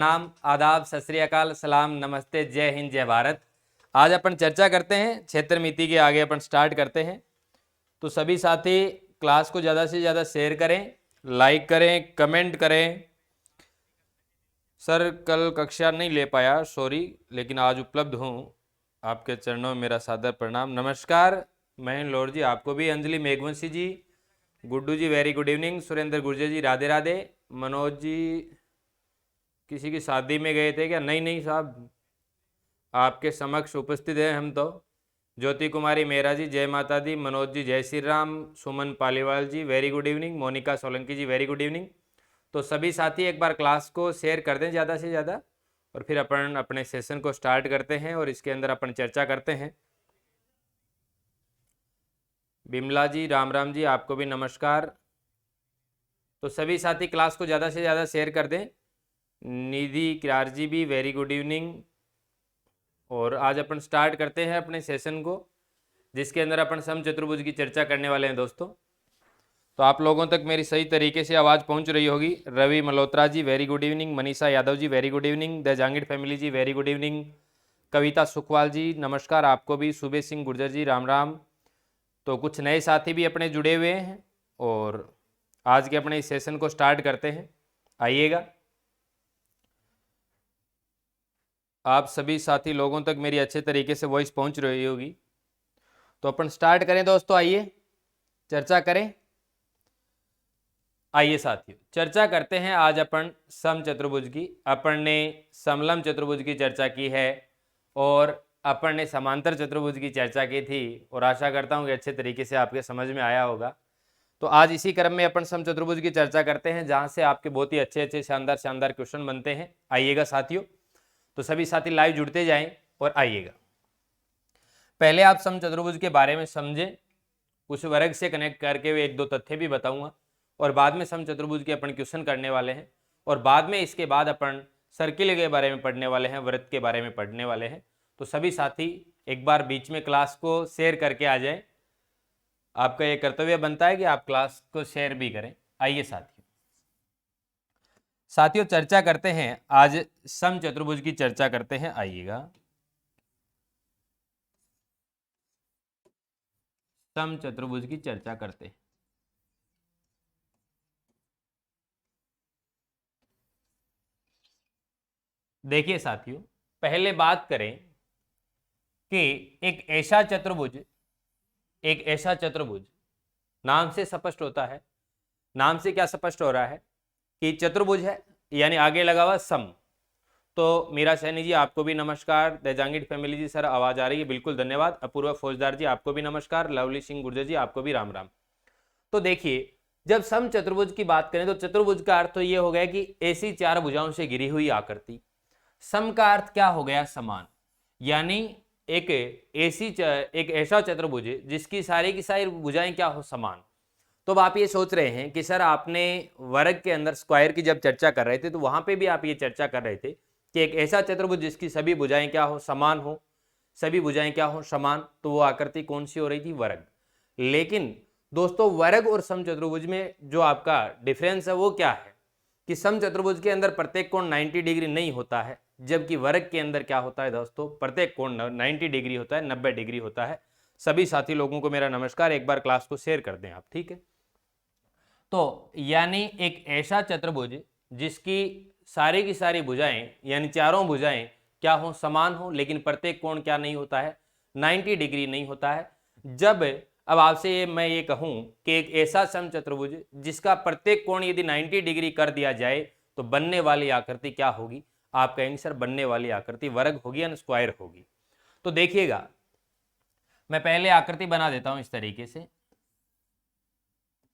नाम, आदाब, सत श्री अकाल, सलाम, नमस्ते, जय हिंद, जय भारत। आज अपन चर्चा करते हैं क्षेत्र मिति के। आगे अपन स्टार्ट करते हैं। तो सभी साथी क्लास को ज़्यादा से ज़्यादा शेयर करें, लाइक करें, कमेंट करें। सर कल कक्षा नहीं ले पाया, सॉरी, लेकिन आज उपलब्ध हूँ। आपके चरणों में मेरा सादर प्रणाम। नमस्कार महेंद्र लौर जी, आपको भी। Anjali Meghvanshi ji, Guddu ji very good evening. Surendra Gurjar ji Radhe Radhe. Manoj ji किसी की शादी में गए थे क्या? नहीं नहीं साहब, आपके समक्ष उपस्थित हैं हम तो। ज्योति कुमारी मेहरा जी जय माता दी। मनोज जी जय Shri Ram. Suman Paliwal ji very good evening. Monika Solanki ji very good evening. तो सभी साथी एक बार क्लास को शेयर कर दें ज़्यादा से ज़्यादा, और फिर अपन अपने सेशन को स्टार्ट करते हैं और इसके अंदर अपन चर्चा करते हैं। बिमला जी राम राम जी, आपको भी नमस्कार। तो सभी साथी क्लास को ज़्यादा से ज़्यादा शेयर कर दें। निधि किरार जी भी वेरी गुड इवनिंग। और आज अपन स्टार्ट करते हैं अपने सेशन को, जिसके अंदर अपन सम चतुर्भुज की चर्चा करने वाले हैं दोस्तों। तो आप लोगों तक मेरी सही तरीके से आवाज़ पहुंच रही होगी। Ravi Malhotra ji very good evening. Manisha Yadav ji very good evening. The Jangid family ji very good evening. Kavita Sukhwal ji नमस्कार, आपको भी। सुबेश सिंह गुर्जर जी राम राम। तो कुछ नए साथी भी अपने जुड़े हुए हैं और आज के अपने इस सेशन को स्टार्ट करते हैं। आइएगा, आप सभी साथी लोगों तक मेरी अच्छे तरीके से वॉइस पहुंच रही होगी। तो अपन स्टार्ट करें दोस्तों, आइए चर्चा करें। आइए साथियों चर्चा करते हैं आज अपन सम चतुर्भुज की। अपन ने समलम चतुर्भुज की चर्चा की है और अपन ने समांतर चतुर्भुज की चर्चा की थी, और आशा करता हूं कि अच्छे तरीके से आपके समझ में आया होगा। तो आज इसी क्रम में अपन सम चतुर्भुज की चर्चा करते हैं, जहां से आपके बहुत ही अच्छे अच्छे शानदार शानदार क्वेश्चन बनते हैं। आइएगा साथियों, तो सभी साथी लाइव जुड़ते जाएं और आइएगा। पहले आप सम चतुर्भुज के बारे में समझें, उस वर्ग से कनेक्ट करके वे एक दो तथ्य भी बताऊंगा, और बाद में सम चतुर्भुज के अपन क्वेश्चन करने वाले हैं, और बाद में इसके बाद अपन सर्किल के बारे में पढ़ने वाले हैं, वृत्त के बारे में पढ़ने वाले हैं। तो सभी साथी एक बार बीच में क्लास को शेयर करके आ जाएं। आपका यह कर्तव्य बनता है कि आप क्लास को शेयर भी करें। आइए साथियों चर्चा करते हैं, आज सम चतुर्भुज की चर्चा करते हैं। आइएगा, सम चतुर्भुज की चर्चा करते हैं। देखिए साथियों, पहले बात करें कि एक ऐसा चतुर्भुज नाम से स्पष्ट होता है। नाम से क्या स्पष्ट हो रहा है कि चतुर्भुज है, यानी आगे लगा हुआ सम। तो मीरा सैनी जी आपको भी नमस्कार। द जांगिड़ फैमिली जी सर आवाज आ रही है, बिल्कुल धन्यवाद। अपूर्वा फौजदार जी आपको भी नमस्कार। लवली सिंह गुर्जर जी आपको भी राम राम। तो देखिए, जब सम चतुर्भुज की बात करें तो चतुर्भुज का अर्थ तो ये हो गया कि ऐसी चार भुजाओं से घिरी हुई आकृति। सम का अर्थ क्या हो गया? समान, यानी एक ऐसा चतुर्भुज जिसकी सारी की सारी भुजाएं क्या हो? समान। तो अब आप ये सोच रहे हैं कि सर आपने वर्ग के अंदर स्क्वायर की जब चर्चा कर रहे थे तो वहां पे भी आप ये चर्चा कर रहे थे कि एक ऐसा चतुर्भुज जिसकी सभी भुजाएं क्या हो? समान हो। सभी भुजाएं क्या हो? समान। तो वो आकृति कौन सी हो रही थी? वर्ग। लेकिन दोस्तों, वर्ग और सम चतुर्भुज में जो आपका डिफरेंस है वो क्या है कि सम चतुर्भुज के अंदर प्रत्येक कोण 90 डिग्री नहीं होता है, जबकि वर्ग के अंदर क्या होता है दोस्तों? प्रत्येक कोण 90 डिग्री होता है, 90 डिग्री होता है। सभी साथी लोगों को मेरा नमस्कार। एक बार क्लास को शेयर कर दें आप, ठीक है? तो यानी एक ऐसा चतुर्भुज जिसकी सारी की सारी भुजाएं, यानी चारों भुजाएं क्या हो? समान हो, लेकिन प्रत्येक कोण क्या नहीं होता है? 90 डिग्री नहीं होता है। जब अब आपसे मैं ये कहूं कि एक ऐसा सम चतुर्भुज जिसका प्रत्येक कोण यदि 90 डिग्री कर दिया जाए तो बनने वाली आकृति क्या होगी? आप कहेंगे सर बनने वाली आकृति वर्ग होगी या स्क्वायर होगी। तो देखिएगा, मैं पहले आकृति बना देता हूं इस तरीके से।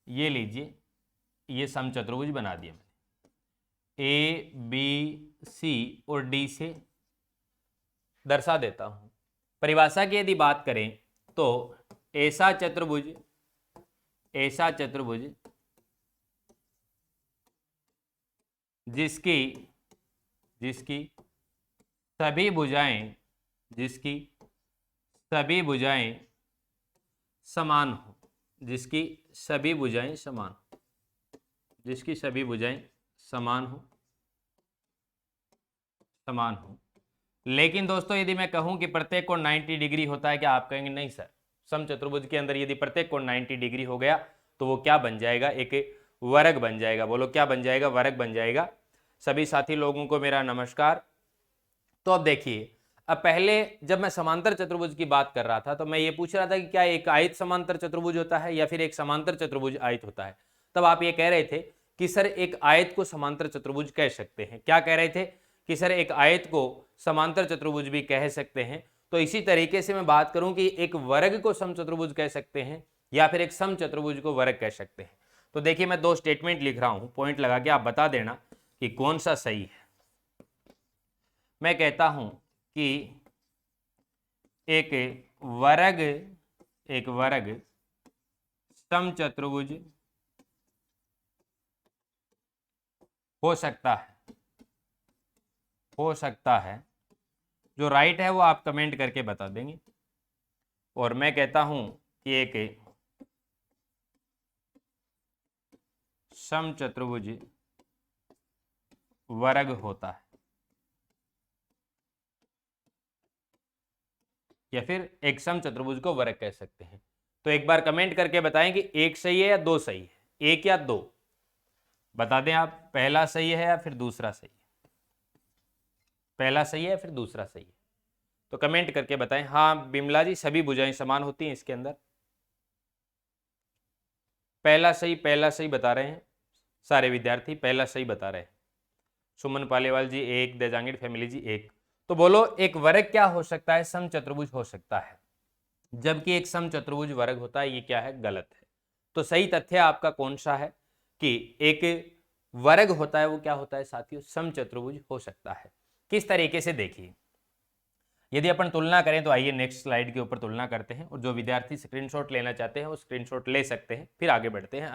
ये लीजिए, ये सम चतुर्भुज बना दिया मैंने। ए बी सी और डी से दर्शा देता हूं। परिभाषा की यदि बात करें तो ऐसा चतुर्भुज जिसकी सभी भुजाएं समान हो, जिसकी सभी भुजाएं समान हो, समान हो। लेकिन दोस्तों यदि मैं कहूं कि प्रत्येक कोण 90 डिग्री होता है, क्या आप कहेंगे नहीं सर, समचतुर्भुज के अंदर यदि प्रत्येक कोण 90 डिग्री हो गया तो वो क्या बन जाएगा, एक वर्ग बन जाएगा। बोलो क्या बन जाएगा, वर्ग बन जाएगा। सभी साथी लोगों को मेरा नमस्कार। तो अब देखिए, अब पहले जब मैं समांतर चतुर्भुज की बात कर रहा था तो मैं ये पूछ रहा था कि क्या एक आयत समांतर चतुर्भुज होता है या फिर एक समांतर चतुर्भुज आयत होता है। तब आप ये कह रहे थे कि सर एक आयत को समांतर चतुर्भुज कह सकते हैं। क्या कह रहे थे कि सर एक आयत को समांतर चतुर्भुज भी कह सकते हैं। तो इसी तरीके से मैं बात करूं कि एक वर्ग को समचतुर्भुज कह सकते हैं या फिर एक समचतुर्भुज को वर्ग कह सकते हैं। तो देखिए मैं दो स्टेटमेंट लिख रहा हूं, पॉइंट लगा के आप बता देना कि कौन सा सही है। मैं कहता हूं कि एक वर्ग समचतुर्भुज हो सकता है। जो राइट है वो आप कमेंट करके बता देंगे। और मैं कहता हूं कि एक समचतुर्भुज वर्ग होता है, या फिर एक समचतुर्भुज को वर्ग कह सकते हैं। तो एक बार कमेंट करके बताएं कि एक सही है या दो सही है, एक या दो बता दें आप। पहला सही है या फिर दूसरा सही है, पहला सही है या फिर दूसरा सही है, तो कमेंट करके बताएं। हाँ बिमला जी, सभी भुजाएं समान होती हैं इसके अंदर। पहला सही बता रहे हैं सारे विद्यार्थी, पहला सही बता रहे हैं। सुमन पालीवाल जी एक, देजांगिड फैमिली जी एक। तो बोलो एक वर्ग क्या हो सकता है, समचतुर्भुज हो सकता है, जबकि एक समचतुर्भुज वर्ग होता है, ये क्या है, गलत है। तो सही तथ्य आपका कौन सा है कि एक वर्ग होता है वो क्या होता है साथियों, समचतुर्भुज हो सकता है। किस तरीके से देखिए, यदि अपन तुलना करें तो आइए नेक्स्ट स्लाइड के ऊपर तुलना करते हैं, और जो विद्यार्थी स्क्रीनशॉट लेना चाहते हैं वो स्क्रीनशॉट ले सकते हैं, फिर आगे बढ़ते हैं।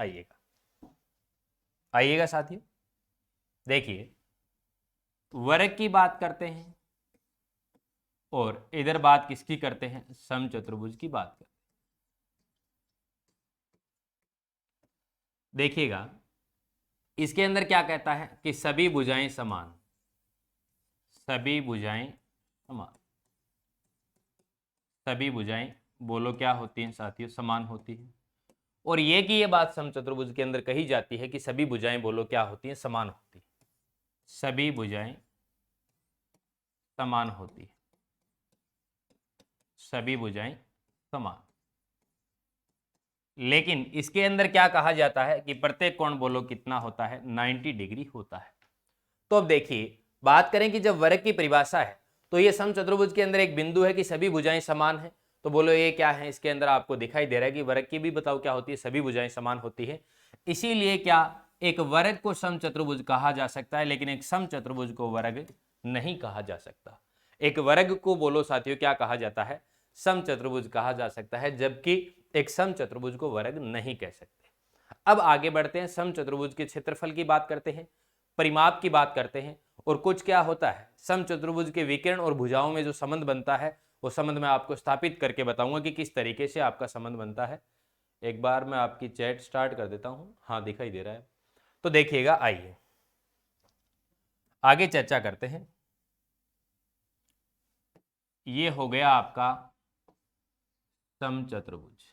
आइएगा साथियों, देखिए वर्ग की बात करते हैं और इधर बात किसकी करते हैं, समचतुर्भुज की बात करते हैं। देखिएगा इसके अंदर क्या कहता है कि सभी भुजाएं समान, सभी भुजाएं समान, सभी भुजाएं बोलो क्या होती हैं साथियों, समान होती है। और ये कि ये बात समचतुर्भुज के अंदर कही जाती है कि सभी भुजाएं बोलो क्या होती हैं, समान होती है, सभी भुजाएं समान होती है, सभी भुजाएं समान। लेकिन इसके अंदर क्या कहा जाता है कि प्रत्येक कोण बोलो कितना होता है, 90 डिग्री होता है। तो अब देखिए बात करें कि जब वर्ग की परिभाषा है तो ये समचतुर्भुज के अंदर एक बिंदु है कि सभी भुजाएं समान है। तो बोलो ये क्या है, इसके अंदर आपको दिखाई दे रहा है कि वर्ग की भी बताओ क्या होती है, सभी भुजाएं समान होती है। इसीलिए क्या एक वर्ग को समचतुर्भुज कहा जा सकता है, लेकिन एक समचतुर्भुज को वर्ग नहीं कहा जा सकता। एक वर्ग को बोलो साथियों क्या कहा जाता है, समचतुर्भुज कहा जा सकता है, जबकि एक समचतुर्भुज को वर्ग नहीं कह सकते। अब आगे बढ़ते हैं, समचतुर्भुज के क्षेत्रफल की बात करते हैं, परिमाप की बात करते हैं, और कुछ क्या होता है समचतुर्भुज के विकर्ण और भुजाओं में जो संबंध बनता है वो संबंध मैं आपको स्थापित करके बताऊंगा कि किस तरीके से आपका संबंध बनता है। एक बार मैं आपकी चैट स्टार्ट कर देता हूं, हाँ दिखाई दे रहा है। तो देखिएगा, आइए आगे चर्चा करते हैं। ये हो गया आपका समचतुर्भुज।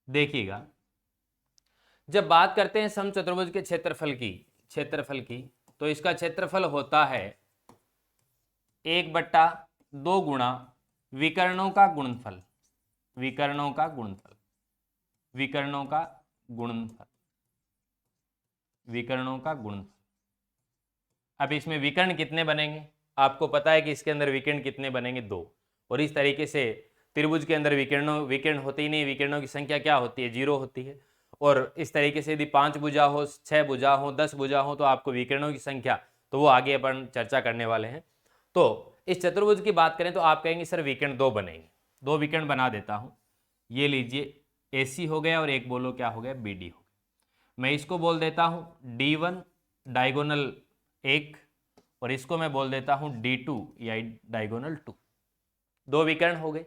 देखिएगा जब बात करते हैं समचतुर्भुज के क्षेत्रफल की तो इसका क्षेत्रफल होता है 1/2 गुणा विकर्णों का गुणनफल, विकर्णों का गुणनफल, विकर्णों का गुणनफल, विकर्णों का गुणनफल। अब इसमें विकर्ण कितने बनेंगे, आपको पता है कि इसके अंदर विकर्ण कितने बनेंगे, 2। और इस तरीके से त्रिभुज के अंदर विकर्ण होते ही नहीं, विकर्णों की संख्या क्या होती है, 0 होती है। और इस तरीके से यदि 5 भुजा हो, 6 भुजा हो, 10 भुजा हो तो आपको विकर्णों की संख्या, तो वो आगे अपन चर्चा करने वाले हैं। तो इस चतुर्भुज की बात करें तो आप कहेंगे सर विकर्ण 2 बनेंगे, 2 विकर्ण बना देता हूँ। ये लीजिए AC हो गया और एक बोलो क्या हो गया, BD हो गया। मैं इसको बोल देता हूँ D1 डायगोनल 1, और इसको मैं बोल देता हूँ D2 या डायगोनल 2। 2 विकर्ण हो गए।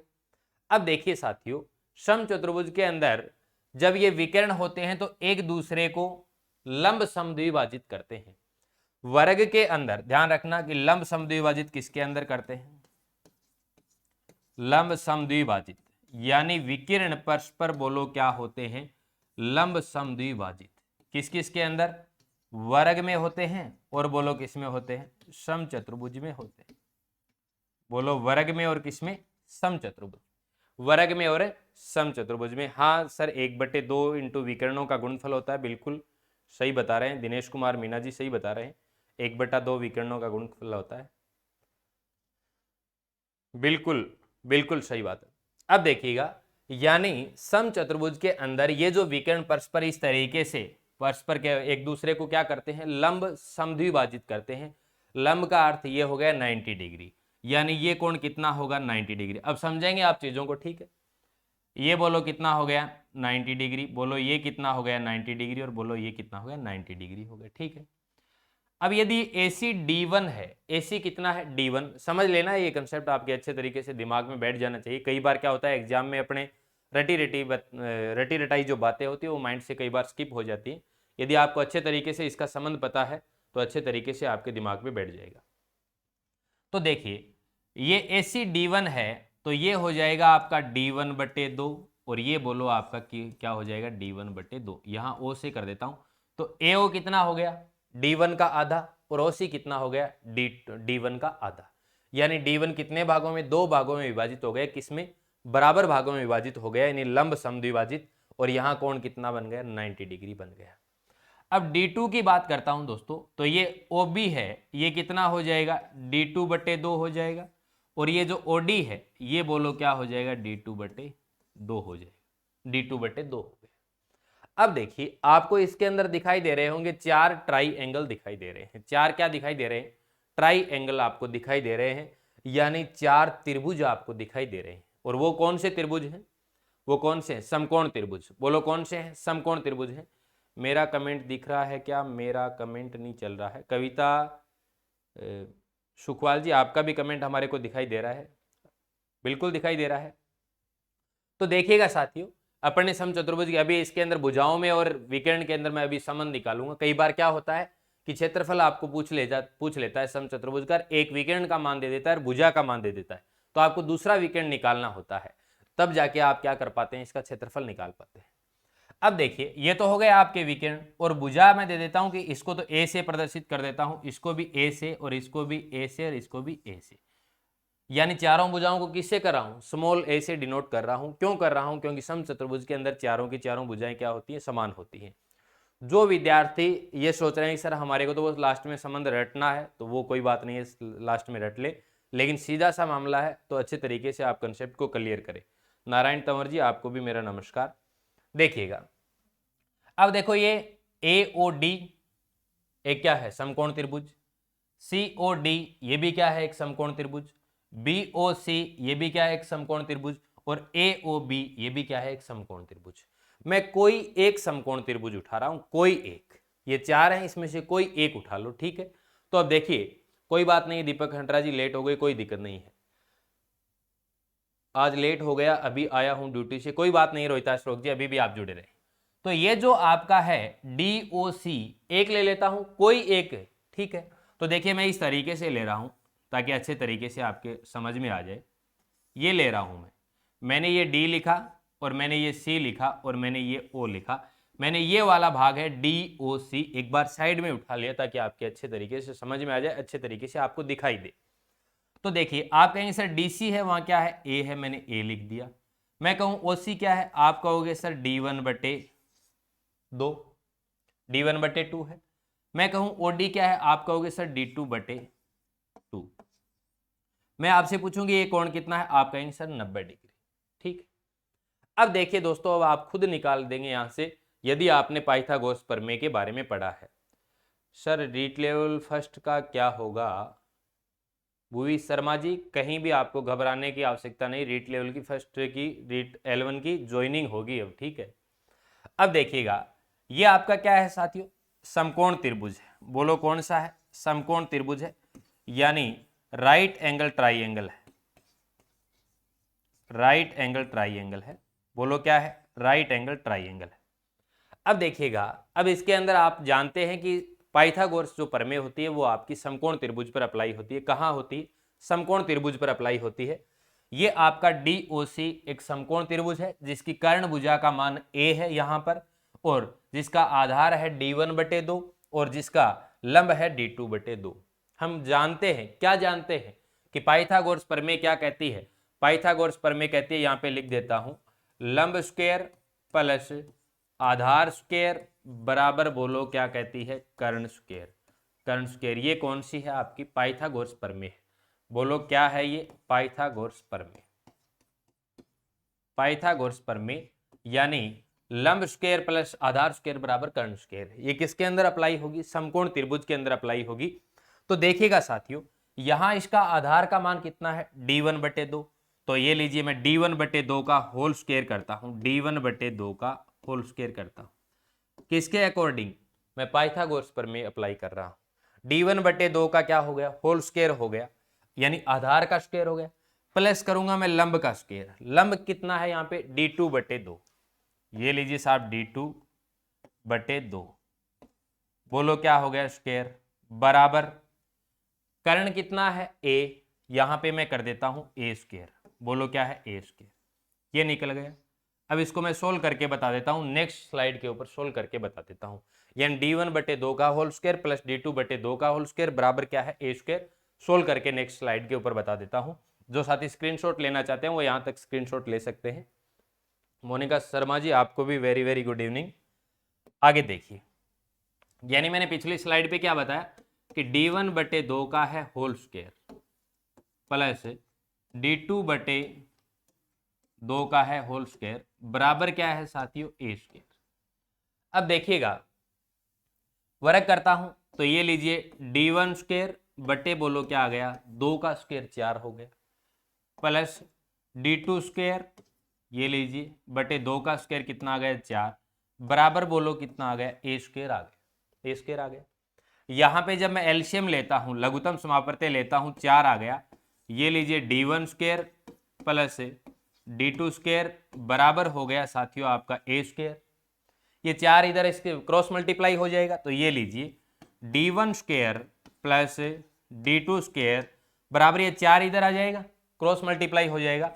अब देखिए साथियों समचतुर्भुज के अंदर जब ये विकर्ण होते हैं तो एक दूसरे को लंब समद्विभाजित करते हैं। वर्ग के अंदर ध्यान रखना कि लंब समद्विभाजित किसके अंदर करते हैं, लंब समद्विभाजित, यानी विकिरण परस्पर बोलो क्या होते हैं, लंब समद्विभाजित। किस किस के अंदर, वर्ग में होते हैं और बोलो किस में होते हैं, समचतुर्भुज में होते हैं। बोलो वर्ग में और किस में, समचतुर्भुज, वर्ग में और समचतुर्भुज में। हाँ सर 1/2 इंटू विकर्णों का गुणनफल होता है, बिल्कुल सही बता रहे हैं दिनेश कुमार मीना जी, सही बता रहे हैं, 1/2 विकर्णों का गुणनफल होता है, बिल्कुल बिल्कुल सही बात है। अब देखिएगा, यानी समचतुर्भुज के अंदर ये जो विकर्ण परस्पर इस तरीके से परस्पर के एक दूसरे को क्या करते हैं, लंब समद्विभाजित करते हैं। लंब का अर्थ ये हो गया 90 डिग्री, यानी ये कोण कितना होगा, 90 डिग्री। अब समझेंगे आप चीजों को, ठीक है। ये बोलो कितना हो गया 90 डिग्री, बोलो ये कितना हो गया 90 डिग्री, और बोलो ये कितना हो गया 90 डिग्री हो गया, ठीक है। अब यदि AC D1 है, AC कितना है D1, समझ लेना ये कंसेप्ट आपके अच्छे तरीके से दिमाग में बैठ जाना चाहिए। कई बार क्या होता है एग्जाम में अपने रटी रटाई जो बातें होती है वो माइंड से कई बार स्किप हो जाती है। यदि आपको अच्छे तरीके से इसका संबंध पता है तो अच्छे तरीके से आपके दिमाग में बैठ जाएगा। तो देखिए ये AC D1 है तो ये हो जाएगा आपका D1/2, और ये बोलो आपका क्या हो जाएगा D1/2। यहाँ O से कर देता हूं, तो AO कितना हो गया D1 का आधा, और OC कितना हो गया D1 का आधा। यानी D1 कितने भागों में, 2 भागों में विभाजित हो गया, किसमें, बराबर भागों में विभाजित हो गया, यानी लंब समद्विभाजित। और यहाँ कोण कितना बन गया, 90 डिग्री बन गया। अब D2 की बात करता हूं दोस्तों, तो ये OB है, ये कितना हो जाएगा D2/2 हो जाएगा, और ये जो OD है ये बोलो क्या हो जाएगा D2/2 हो जाएगा, D2/2 हो गया। अब देखिए आपको इसके अंदर दिखाई दे रहे होंगे 4 ट्राई एंगल दिखाई दे रहे हैं। 4 क्या दिखाई दे रहे हैं, ट्राई एंगल आपको दिखाई दे रहे हैं, यानी 4 त्रिभुज आपको दिखाई दे रहे हैं। और वो कौन से त्रिभुज हैं, वो कौन से हैं, समकोण त्रिभुज। बोलो कौन से हैं, समकोण त्रिभुज हैं। मेरा कमेंट दिख रहा है क्या, मेरा कमेंट नहीं चल रहा है। कविता सुखवाल जी आपका भी कमेंट हमारे को दिखाई दे रहा है, बिल्कुल दिखाई दे रहा है। तो देखिएगा साथियों, अपने समचतुर्भुज की अभी इसके अंदर भुजाओं में और विकर्ण के अंदर मैं अभी संबंध निकालूंगा। कई बार क्या होता है कि क्षेत्रफल आपको पूछ लेता है समचतुर्भुज का, एक विकर्ण का मान दे देता है और भुजा का मान दे देता है, तो आपको दूसरा विकर्ण निकालना होता है, तब जाके आप क्या कर पाते हैं, इसका क्षेत्रफल निकाल पाते हैं। अब देखिए ये तो हो गए आपके विकर्ण, और भुजा मैं दे देता हूं कि इसको तो ए से प्रदर्शित कर देता हूं, इसको भी ए से, और इसको भी ए से, और इसको भी ए से। यानी चारों भुजाओं को किससे कर रहा हूं, स्मॉल a से डिनोट कर रहा हूं। क्यों कर रहा हूं, क्योंकि समचतुर्भुज के अंदर चारों की चारों भुजाएं क्या होती हैं, समान होती हैं। जो विद्यार्थी ये सोच रहे हैं सर हमारे को तो बस लास्ट में संबंध रटना है, तो वो कोई बात नहीं है, लास्ट में रट ले, लेकिन सीधा सा मामला है तो अच्छे तरीके से आप कंसेप्ट को क्लियर करें। नारायण तंवर जी आपको भी मेरा नमस्कार। देखिएगा अब देखो ये AOD एक क्या है, समकोण त्रिभुज। COD ये भी क्या है, एक समकोण त्रिभुज। BOC ये भी क्या है, एक समकोण त्रिभुज। और AOB ये भी क्या है, एक समकोण त्रिभुज। मैं कोई एक समकोण त्रिभुज उठा रहा हूं, कोई एक, ये 4 हैं इसमें से कोई एक उठा लो, ठीक है। तो अब देखिए कोई बात नहीं, दीपक हंटरा जी लेट हो गए, कोई दिक्कत नहीं है, आज लेट हो गया, अभी आया हूं ड्यूटी से, कोई बात नहीं। रोहिता श्रोक जी अभी भी आप जुड़े रहे। तो ये जो आपका है DOC एक ले लेता हूं, कोई एक, ठीक है। तो देखिए मैं इस तरीके से ले रहा हूं ताकि अच्छे तरीके से आपके समझ में आ जाए। ये ले रहा हूं मैंने ये D लिखा, और मैंने ये C लिखा, और मैंने ये O लिखा। मैंने ये वाला भाग है DOC एक बार साइड में उठा लिया ताकि आपके अच्छे तरीके से समझ में आ जाए, अच्छे तरीके से आपको दिखाई दे। तो देखिए आप कहेंगे सर DC है, वहां क्या है, A है, मैंने A लिख दिया। मैं कहूं OC क्या है, आप कहोगे सर D1/2, D1/2 है। मैं कहूं OD क्या है, आप कहोगे सर D2/2। मैं आपसे पूछूंगी ये कोण कितना है, आप कहेंगे सर 90 डिग्री, ठीक। अब देखिए दोस्तों, अब आप खुद निकाल देंगे यहां से, यदि आपने पाइथागोरस प्रमेय के बारे में पढ़ा है। सर रीट लेवल फर्स्ट का क्या होगा, भुवी शर्मा जी कहीं भी आपको घबराने की आवश्यकता नहीं, रीट लेवल की फर्स्ट की, रीट L1 की ज्वाइनिंग होगी अब, ठीक है। अब देखिएगा ये आपका क्या है साथियों, समकोण त्रिभुज है। बोलो कौन सा है, समकोण त्रिभुज है, यानी राइट एंगल ट्राइएंगल है, राइट एंगल ट्राइएंगल है। बोलो क्या है, राइट एंगल ट्राइएंगल है। अब देखिएगा, अब इसके अंदर आप जानते हैं कि पाइथागोरस जो प्रमेय होती है वो आपकी समकोण त्रिभुज पर अप्लाई होती है। कहाँ होती है? समकोण त्रिभुज पर अप्लाई होती है। ये आपका DOC एक समकोण त्रिभुज है जिसकी कर्ण भुजा का मान a है यहाँ पर, और जिसका आधार है d1/2 और जिसका लंब है d2/2। हम जानते हैं, क्या जानते हैं कि पाइथागोरस प्रमेय क्या कहती है? पाइथागोरस प्रमेय कहती है, यहाँ पे लिख देता हूं, लंब स्क्वायर प्लस आधार स्क्वायर बराबर बोलो क्या कहती है? कर्ण स्क्वायर। कर्ण स्क्वायर ये कौन सी है? आपकी पाइथागोरस प्रमेय। बोलो क्या है ये? पाइथागोरस प्रमेय। पाइथागोरस प्रमेय यानी लंब स्क्वायर प्लस आधार स्क्वायर बराबर कर्ण स्क्वायर। ये किसके अंदर अप्लाई होगी? समकोण त्रिभुज के अंदर अप्लाई होगी। तो देखिएगा साथियों, यहां इसका आधार का मान कितना है? d1/2। तो ये लीजिए, मैं d1/2 का होल स्क्वायर करता हूं, d1/2 का होल स्क्वायर करता हूं। किसके अकॉर्डिंग? मैं पाइथागोरस प्रमेय अप्लाई कर रहा हूं। d1/2 का क्या हो गया? होल स्क्वायर हो गया, यानी आधार का स्क्वायर हो गया, प्लस करूंगा मैं लंब का स्क्वायर। लंब कितना है यहाँ पे? d2/2। ये लीजिए साहब, d2/2। बोलो क्या हो गया? स्क्वायर बराबर कर्ण कितना है? a। यहां पे मैं कर देता हूं a स्क्वायर। बोलो क्या है? a square. ये निकल गया। अब इसको मैं सोल्व करके बता देता हूं, नेक्स्ट स्लाइड के ऊपर सोल्व करके बता देता हूं। यानी d1/2 का होल स्क्वायर प्लस d2/2 का होल स्क्वायर बराबर क्या है? a square. सोल्व करके नेक्स्ट स्लाइड के ऊपर बता देता हूं। जो साथी स्क्रीनशॉट लेना चाहते हैं वो यहां तक स्क्रीनशॉट ले सकते हैं। मोनिका शर्मा जी, आपको भी वेरी वेरी गुड इवनिंग। आगे देखिए, यानी मैंने पिछली स्लाइड पे क्या बताया कि d1/2 का है होल स्क्वायर प्लस d2/2 का है होल स्क्वायर बराबर क्या है साथियों? a square. अब देखिएगा, वर्ग करता हूं तो ये लीजिए d1 स्क्वायर बटे बोलो क्या आ गया? 2 का स्क्वायर 4 हो गया, प्लस d2 स्क्वायर ये लीजिए बटे 2 का स्क्वायर कितना आ गया? 4 बराबर बोलो कितना आ गया? a स्क्वायर आ गया। a स्क्वायर आ गया। यहां पे जब मैं एलसीएम लेता हूं, लघुत्तम समापवर्ती लेता हूं, 4 आ गया। ये लीजिए d1 square plus d2 square बराबर हो गया साथियों आपका a स्क्वायर। ये 4 इधर इसके क्रॉस मल्टीप्लाई हो जाएगा, तो ये लीजिए d1 square plus d2 square बराबर ये 4 इधर आ जाएगा, क्रॉस मल्टीप्लाई हो जाएगा,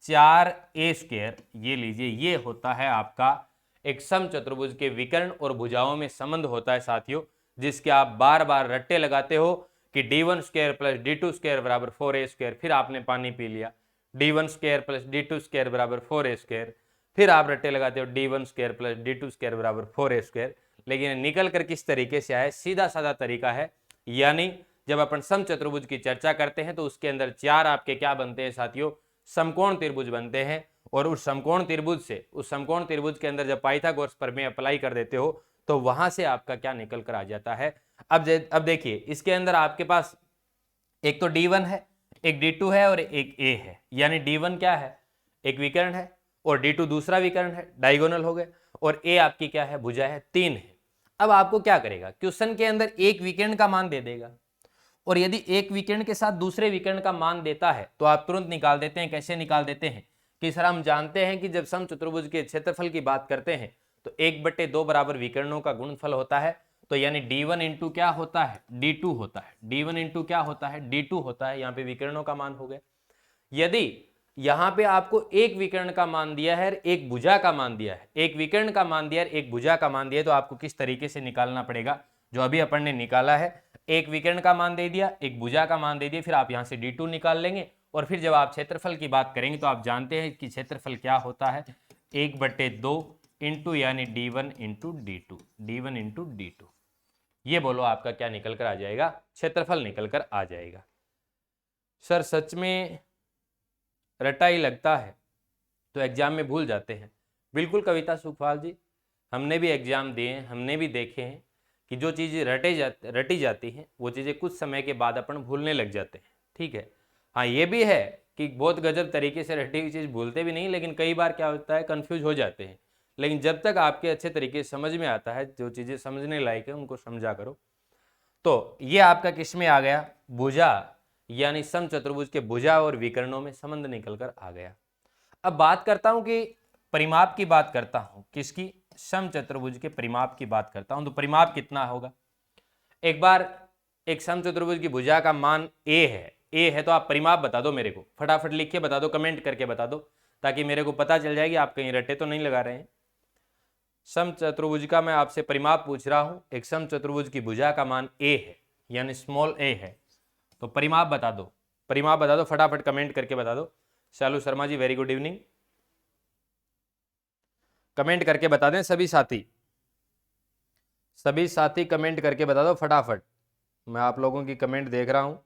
4a स्क्वायर। ये लीजिए, ये होता है आपका एक समचतुर्भुज के विकर्ण और भुजाओं में संबंध होता है साथियों, जिसके आप बार बार रट्टे लगाते हो कि d1 square plus d2 square बराबर 4a स्क्वायर, फिर आपने पानी पी लिया। d1 square plus d2 square बराबर 4a स्क्वायर, फिर आप रट्टे लगाते हो d1 square plus d2 square बराबर 4a स्क्वायर। लेकिन निकल कर किस तरीके से आए? सीधा साधा तरीका है। यानी जब अपन समचतुर्भुज की चर्चा करते हैं तो उसके अंदर 4 आपके क्या बनते हैं साथियों? समकोण त्रिभुज बनते हैं। और उस समकोण त्रिभुज से, उस समकोण त्रिभुज के अंदर जब पाइथागोरस प्रमेय अप्लाई कर देते हो तो वहां से आपका क्या निकल कर आ जाता है? अब देखिए, इसके अंदर आपके पास एक तो d1 है, एक d2 है और एक a है। यानी d1 क्या है? एक विकर्ण है, और d2 दूसरा विकर्ण है, डायगोनल हो गए, और a आपकी क्या है? भुजा है, 3 है। अब आपको क्या करेगा? क्वेश्चन के अंदर एक विकर्ण का मान दे देगा, और यदि एक विकर्ण के साथ दूसरे विकर्ण का मान देता है तो आप तुरंत निकाल देते हैं। कैसे निकाल देते हैं? कि सर हम जानते हैं कि जब समचतुर्भुज के क्षेत्रफल की बात करते हैं तो 1/2 बराबर विकर्णों का गुणनफल होता है। तो यानी d1 इंटू क्या होता है? d2 होता है। d1 इंटू क्या होता है? d2 होता है। यहाँ पे विकर्णों का मान हो गया। यदि यहाँ पे आपको एक विकर्ण का मान दिया है, एक भुजा का मान दिया है, एक विकर्ण का मान दिया है, एक भुजा का मान दिया है, तो आपको किस तरीके से निकालना पड़ेगा? जो अभी अपन ने निकाला है, एक विकर्ण का मान दे दिया, एक भुजा का मान दे दिया, फिर आप यहाँ से d2 निकाल लेंगे, और फिर जब आप क्षेत्रफल की बात करेंगे तो आप जानते हैं कि क्षेत्रफल क्या होता है? 1/2 इंटू यानी d1 into d2, d1 into d2। ये बोलो आपका क्या निकल कर आ जाएगा? क्षेत्रफल निकल कर आ जाएगा। सर सच में रटा ही लगता है तो एग्जाम में भूल जाते हैं। बिल्कुल कविता सुखपाल जी, हमने भी एग्जाम दिए हैं, हमने भी देखे हैं कि जो चीज़ें रटी जाती हैं वो चीज़ें कुछ समय के बाद अपन भूलने लग जाते हैं। ठीक है, हाँ ये भी है कि बहुत गजब तरीके से रटी हुई चीज़ भूलते भी नहीं, लेकिन कई बार क्या होता है, कन्फ्यूज हो जाते हैं। लेकिन जब तक आपके अच्छे तरीके से समझ में आता है, जो चीज़ें समझने लायक है उनको समझा करो। तो ये आपका किस में आ गया? भुजा, यानी समचतुर्भुज के भुजा और विकर्णों में संबंध निकल कर आ गया। अब बात करता हूं कि परिमाप की बात करता हूं, किसकी? समचतुर्भुज के परिमाप की बात करता हूं, तो परिमाप कितना होगा। एक बार एक समचतुर्भुज की भुजा का मान ए है तो आप परिमाप बता दो मेरे को, फटाफट लिख के बता दो, कमेंट करके बता दो, ताकि मेरे को पता चल जाए कि आप कहीं रट्टे तो नहीं लगा रहे हैं। समचतुर्भुज का मैं आपसे परिमाप पूछ रहा हूं, एक समचतुर्भुज की भुजा का मान ए है यानी स्मॉल ए है, तो परिमाप बता दो, परिमाप बता दो, फटाफट कमेंट करके बता दो। शालू Sharma ji very good evening, comment करके बता दें सभी साथी, सभी साथी कमेंट करके बता दो फटाफट, मैं आप लोगों की कमेंट देख रहा हूं।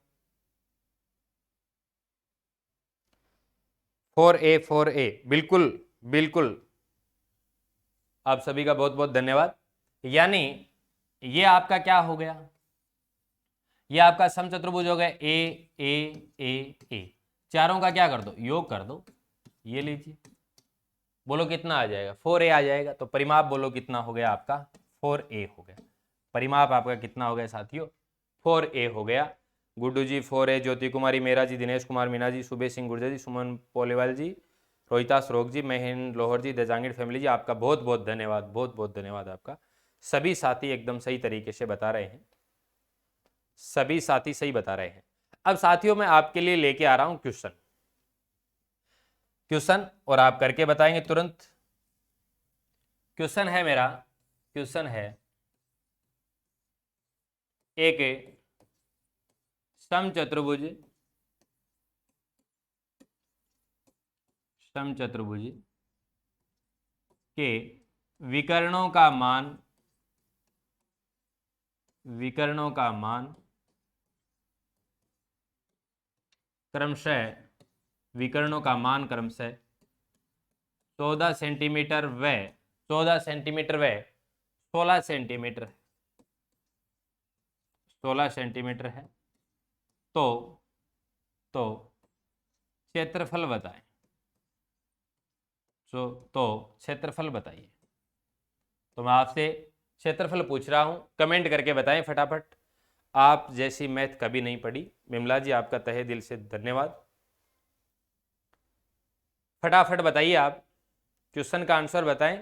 4A बिल्कुल बिल्कुल, आप सभी का बहुत बहुत धन्यवाद। यानी ये आपका क्या हो गया, ये आपका समचतुर्भुज हो गया ए, चारों का क्या कर दो, योग कर दो, ये लीजिए, बोलो कितना आ जाएगा, 4A आ जाएगा। तो परिमाप बोलो कितना हो गया आपका, 4A हो गया। परिमाप आपका कितना हो गया साथियों, 4A हो गया। गुड्डू जी 4A, ज्योति कुमारी मेहरा जी, दिनेश कुमार मीना जी, सुबह सिंह गुर्जर जी, सुमन पोलेवाल जी, रोहिता श्रोक जी, महेंद्र लोहर जी, देजांगिर फैमिली जी, आपका बहुत बहुत धन्यवाद, बहुत बहुत धन्यवाद आपका। सभी साथी एकदम सही तरीके से बता रहे हैं, सभी साथी सही बता रहे हैं। अब साथियों मैं आपके लिए लेके आ रहा हूं क्वेश्चन, और आप करके बताएंगे तुरंत। क्वेश्चन है मेरा, क्वेश्चन है एक समचतुर्भुज के विकर्णों का मान क्रमशः 14 सेंटीमीटर व 16 सेंटीमीटर है। तो क्षेत्रफल बताएं, तो क्षेत्रफल बताइए। तो मैं आपसे क्षेत्रफल पूछ रहा हूं, कमेंट करके बताएं फटाफट। आप जैसी मैथ कभी नहीं पढ़ी, बिमला जी आपका तहे दिल से धन्यवाद। फटाफट बताइए आप, क्वेश्चन का आंसर बताएं।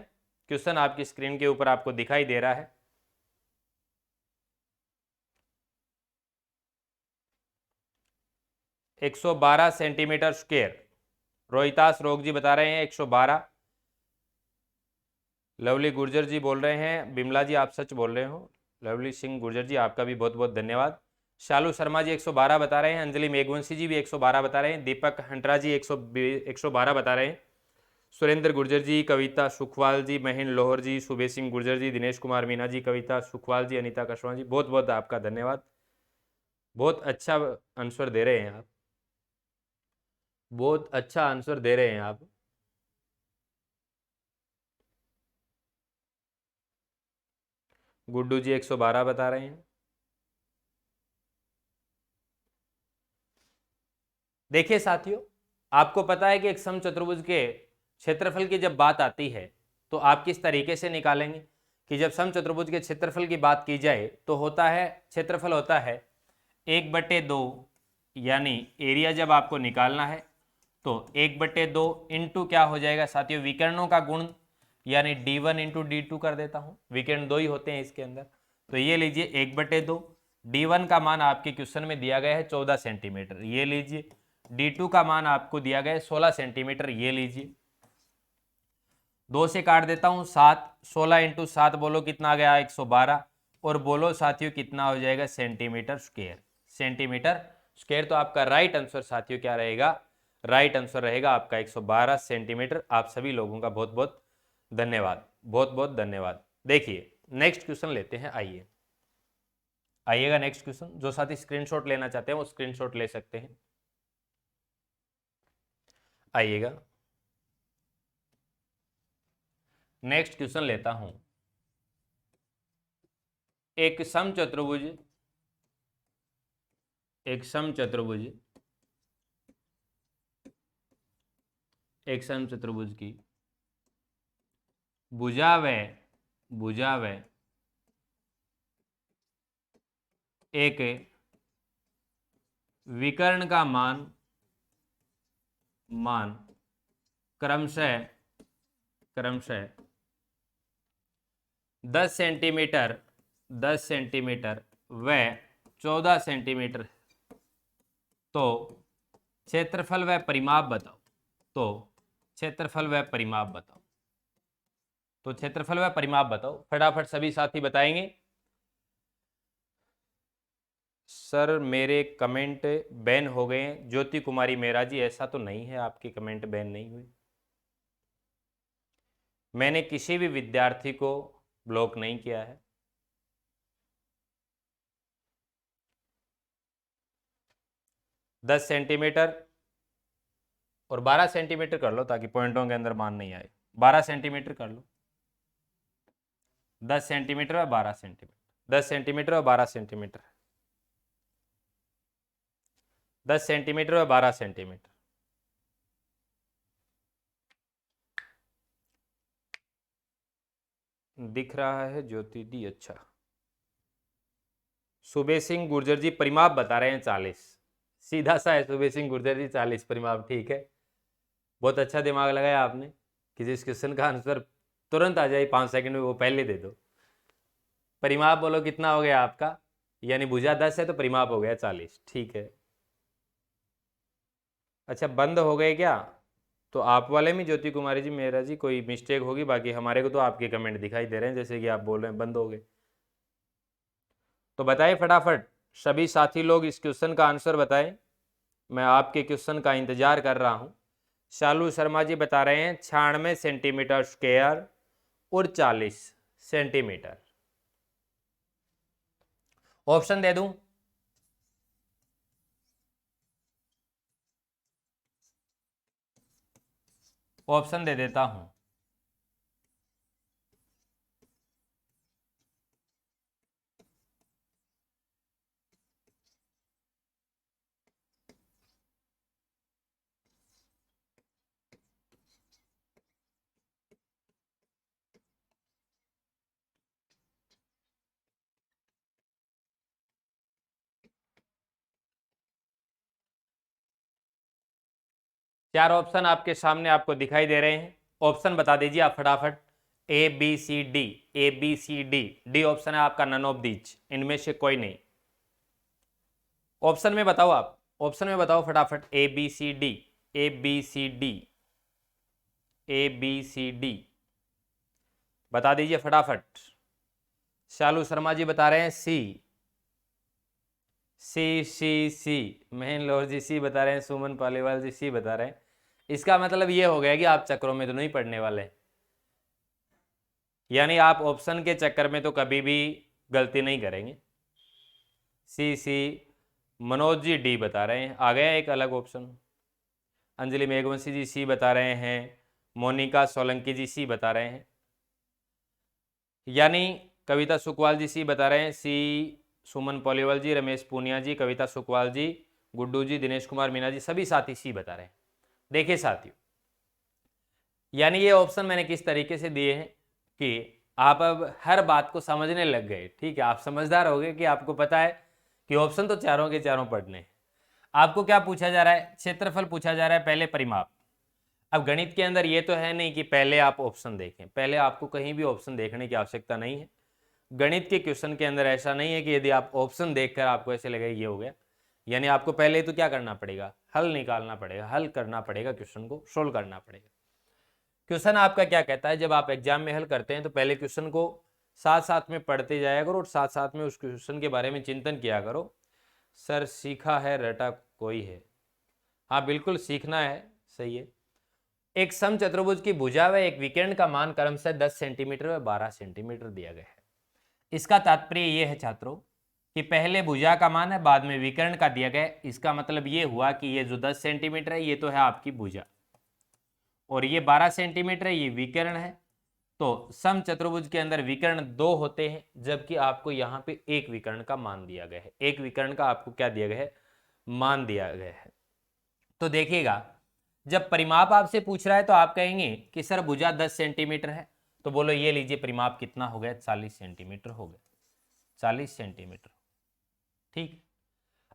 क्वेश्चन आपकी स्क्रीन के ऊपर आपको दिखाई दे रहा है। एक 112 सेंटीमीटर स्क्वायर, रोहितास रोग जी बता रहे हैं 112। लवली गुर्जर जी बोल रहे हैं, बिमला जी आप सच बोल रहे हो। लवली सिंह गुर्जर जी आपका भी बहुत बहुत धन्यवाद। शालू शर्मा जी 112 बता रहे हैं, अंजलि मेघवंशी जी भी 112 बता रहे हैं, दीपक हंटरा जी 112 बता रहे हैं, सुरेंद्र गुर्जर जी, कविता सुखवाल जी, महेंद्र लोहर जी, सुबह सिंह गुर्जर जी, दिनेश कुमार मीना जी, कविता सुखवाल जी, अनीता कशवाहा जी, बहुत बहुत आपका धन्यवाद। बहुत अच्छा आंसर दे रहे हैं आप, बहुत अच्छा आंसर दे रहे हैं आप। गुड्डू जी 112 बता रहे हैं। देखिए साथियों, आपको पता है कि एक समचतुर्भुज के क्षेत्रफल की जब बात आती है तो आप किस तरीके से निकालेंगे कि जब समचतुर्भुज के क्षेत्रफल की बात की जाए तो होता है, क्षेत्रफल होता है 1/2, यानी एरिया जब आपको निकालना है तो 1/2 इंटू क्या हो जाएगा साथियों, विकर्णों का गुण, यानी d1 इंटू d2 कर देता हूं, विकर्ण 2 ही होते हैं इसके अंदर। तो ये लीजिए 1/2, d1 का मान आपके क्वेश्चन में दिया गया है 14 सेंटीमीटर, ये लीजिए। d2 का मान आपको दिया गया है 16 सेंटीमीटर, ये लीजिए। 2 से काट देता हूं 7, 16 इंटू 7 बोलो कितना आ गया 112, और बोलो साथियों कितना हो जाएगा सेंटीमीटर स्क्वायर, सेंटीमीटर स्क्वायर। तो आपका राइट आंसर साथियों क्या रहेगा, राइट आंसर रहेगा आपका 112 सेंटीमीटर। आप सभी लोगों का बहुत बहुत धन्यवाद, बहुत बहुत धन्यवाद। देखिए नेक्स्ट क्वेश्चन लेते हैं, आइए आइएगा नेक्स्ट क्वेश्चन। जो साथी स्क्रीनशॉट लेना चाहते हैं वो स्क्रीनशॉट ले सकते हैं, आइएगा। नेक्स्ट क्वेश्चन लेता हूं, एक समचतुर्भुज एक समचतुर्भुज की भुजा व एक विकर्ण का मान क्रमशः 10 सेंटीमीटर 10 सेंटीमीटर व 14 सेंटीमीटर, तो क्षेत्रफल व परिमाप बताओ। तो क्षेत्रफल व परिमाप बताओ। तो क्षेत्रफल व परिमाप बताओ, फटाफट सभी साथी बताएंगे। सर मेरे कमेंट बैन हो गए हैं। ज्योति कुमारी मेहरा जी, ऐसा तो नहीं है, आपके कमेंट बैन नहीं हुए। मैंने किसी भी विद्यार्थी को ब्लॉक नहीं किया है। दस सेंटीमीटर और 12 सेंटीमीटर कर लो ताकि पॉइंटों के अंदर मान नहीं आए। 12 सेंटीमीटर कर लो। 10 सेंटीमीटर और 12 सेंटीमीटर, 10 सेंटीमीटर और 12 सेंटीमीटर, 10 सेंटीमीटर और 12 सेंटीमीटर। दिख रहा है ज्योति दी, अच्छा। सुबह सिंह गुर्जर जी परिमाप बता रहे हैं 40। सीधा सा है सुबह सिंह गुर्जर जी, 40 परिमाप, ठीक है। बहुत अच्छा दिमाग लगाया आपने कि जिस क्वेश्चन का आंसर तुरंत आ जाए 5 सेकंड में वो पहले दे दो। परिमाप बोलो कितना हो गया आपका, यानी भुजा 10 है तो परिमाप हो गया 40, ठीक है। अच्छा बंद हो गए क्या? तो आप वाले में ज्योति कुमारी जी मेरा जी कोई मिस्टेक होगी, बाकी हमारे को तो आपके कमेंट दिखाई दे रहे हैं जैसे कि आप बोल रहे हैं बंद हो गए। तो बताइए फटाफट सभी साथी लोग इस क्वेश्चन का आंसर बताएं, मैं आपके क्वेश्चन का इंतजार कर रहा हूं। शालू शर्मा जी बता रहे हैं 96 सेंटीमीटर स्क्वायर और 40 सेंटीमीटर। ऑप्शन दे दूं? ऑप्शन दे देता हूं। चार ऑप्शन आपके सामने आपको दिखाई दे रहे हैं, ऑप्शन बता दीजिए आप फटाफट। A B C D, A B C D, D option है आपका नन ऑफ दीज, इनमें से कोई नहीं। ऑप्शन में बताओ आप, ऑप्शन में बताओ फटाफट। A B C D, A B C D, A B C D, बता दीजिए फटाफट। शालू शर्मा जी बता रहे हैं सी, सी सी सी, महेंद्र लोहर जी सी बता रहे हैं, सुमन पालीवाल जी सी बता रहे हैं। इसका मतलब ये हो गया कि आप चक्रों में तो नहीं पढ़ने वाले, यानी आप ऑप्शन के चक्कर में तो कभी भी गलती नहीं करेंगे। सी सी। मनोज जी डी बता रहे हैं, आ गया एक अलग ऑप्शन। अंजलि मेघवंशी जी सी बता रहे हैं, मोनिका सोलंकी जी सी बता रहे हैं, यानी कविता सुकवाल जी सी बता रहे हैं, सी सुमन पॉलीवाल जी, रमेश पूनिया जी, कविता सुकवाल जी, गुड्डू जी, दिनेश कुमार मीना जी, सभी साथी सी बता रहे हैं। देखिए साथियों, यानी ये ऑप्शन मैंने किस तरीके से दिए हैं कि आप अब हर बात को समझने लग गए, ठीक है। आप समझदार हो गए कि आपको पता है कि ऑप्शन तो चारों के चारों पढ़ने हैं। आपको क्या पूछा जा रहा है? क्षेत्रफल पूछा जा रहा है, पहले परिमाप। अब गणित के अंदर ये तो है नहीं कि पहले आप ऑप्शन देखें, पहले आपको कहीं भी ऑप्शन देखने की आवश्यकता नहीं है। गणित के क्वेश्चन के अंदर ऐसा नहीं है कि यदि आप ऑप्शन देखकर आपको ऐसे लगे ये हो गया, यानी आपको पहले तो क्या करना पड़ेगा? हल निकालना पड़ेगा, हल करना पड़ेगा, क्वेश्चन को सोल्व करना पड़ेगा। क्वेश्चन आपका क्या कहता है, जब आप एग्जाम में हल करते हैं तो पहले क्वेश्चन को साथ साथ में पढ़ते जाया करो और साथ साथ में उस क्वेश्चन के बारे में चिंतन किया करो। सर सीखा है रटा कोई है, हाँ बिल्कुल सीखना है, सही है। एक समचतुर्भुज की भुजा व एक विकर्ण का मान क्रमशः 10 सेंटीमीटर व 12 सेंटीमीटर दिया गया है। इसका तात्पर्य यह है छात्रों कि पहले भुजा का मान है, बाद में विकर्ण का दिया गया है। इसका मतलब ये हुआ कि ये जो 10 सेंटीमीटर है ये तो है आपकी भुजा, और ये 12 सेंटीमीटर है ये विकर्ण है। तो समचतुर्भुज के अंदर विकर्ण 2 होते हैं, जबकि आपको यहाँ पे एक विकर्ण का मान दिया गया है। एक विकर्ण का आपको क्या दिया गया है? मान दिया गया है। तो देखिएगा, जब परिमाप आपसे पूछ रहा है तो आप कहेंगे कि सर भुजा 10 सेंटीमीटर है, तो बोलो ये लीजिए परिमाप कितना हो गया? 40 सेंटीमीटर हो गया, 40 सेंटीमीटर, ठीक।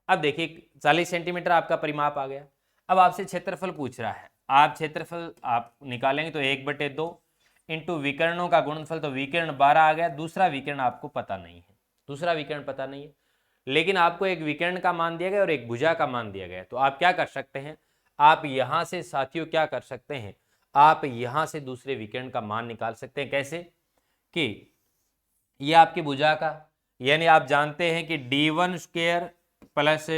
अब देखिए 40 सेंटीमीटर आपका परिमाप आ गया। अब आपसे क्षेत्रफल पूछ रहा है, आप क्षेत्रफल आप निकालेंगे तो 1/2, इंटू विकर्णों का गुणनफल, तो विकर्ण 12 आ गया। दूसरा विकर्ण आपको पता नहीं है, दूसरा विकर्ण पता नहीं है, लेकिन आपको एक विकर्ण का मान दिया गया और एक भुजा का मान दिया गया। तो आप क्या कर सकते हैं, आप यहां से साथियों क्या कर सकते हैं, आप यहां से दूसरे विकर्ण का मान निकाल सकते हैं। कैसे कि ये आपकी भुजा का, यानी आप जानते हैं कि d1 square plus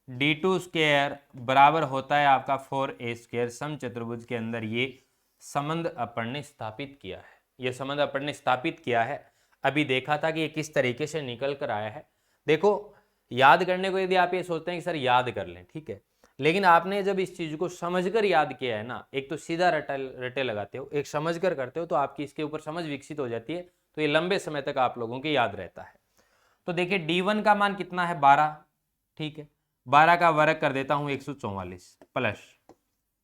d2 square बराबर होता है आपका 4a स्क्वायर। समचतुर्भुज के अंदर ये संबंध अपन ने स्थापित किया है, ये संबंध अपन ने स्थापित किया है। अभी देखा था कि ये किस तरीके से निकल कर आया है। देखो, याद करने को यदि आप ये सोचते हैं कि सर याद कर लें, ठीक है, लेकिन आपने जब इस चीज को समझकर याद किया है ना, एक तो सीधा रटे लगाते हो, एक समझकर करते हो, तो आपकी इसके ऊपर समझ विकसित हो जाती है, तो ये लंबे समय तक आप लोगों के याद रहता है। तो देखिए d1 का मान कितना है, 12, ठीक है, 12 का वर्ग कर देता हूं 144 प्लस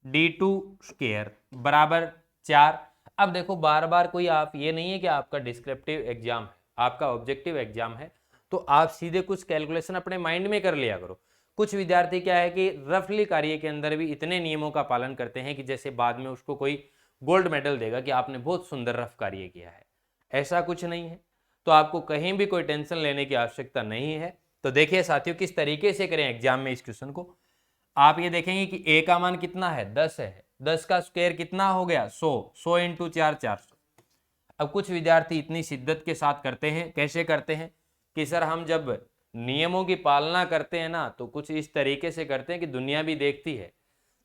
d2 स्क्वायर बराबर 4। अब देखो, बार बार कोई आप ये नहीं है कि आपका डिस्क्रिप्टिव एग्जाम है, आपका ऑब्जेक्टिव एग्जाम है, तो आप सीधे कुछ कैलकुलेशन अपने माइंड में कर लिया करो। कुछ विद्यार्थी क्या है कि रफली कार्य के अंदर भी इतने नियमों का पालन करते हैं कि जैसे बाद में उसको कोई गोल्ड मेडल देगा कि आपने बहुत सुंदर रफ कार्य किया है। ऐसा कुछ नहीं है, तो आपको कहीं भी कोई टेंशन लेने की आवश्यकता नहीं है। तो देखिए साथियों, किस तरीके से करें एग्जाम में इस क्वेश्चन को। आप ये देखेंगे कि a का मान कितना है, 10 है, 10 का स्क्वायर कितना हो गया, 100, 100 इंटू 4, 400। अब कुछ विद्यार्थी इतनी शिद्दत के साथ करते हैं, कैसे करते हैं कि सर हम जब नियमों की पालना करते हैं ना, तो कुछ इस तरीके से करते हैं कि दुनिया भी देखती है।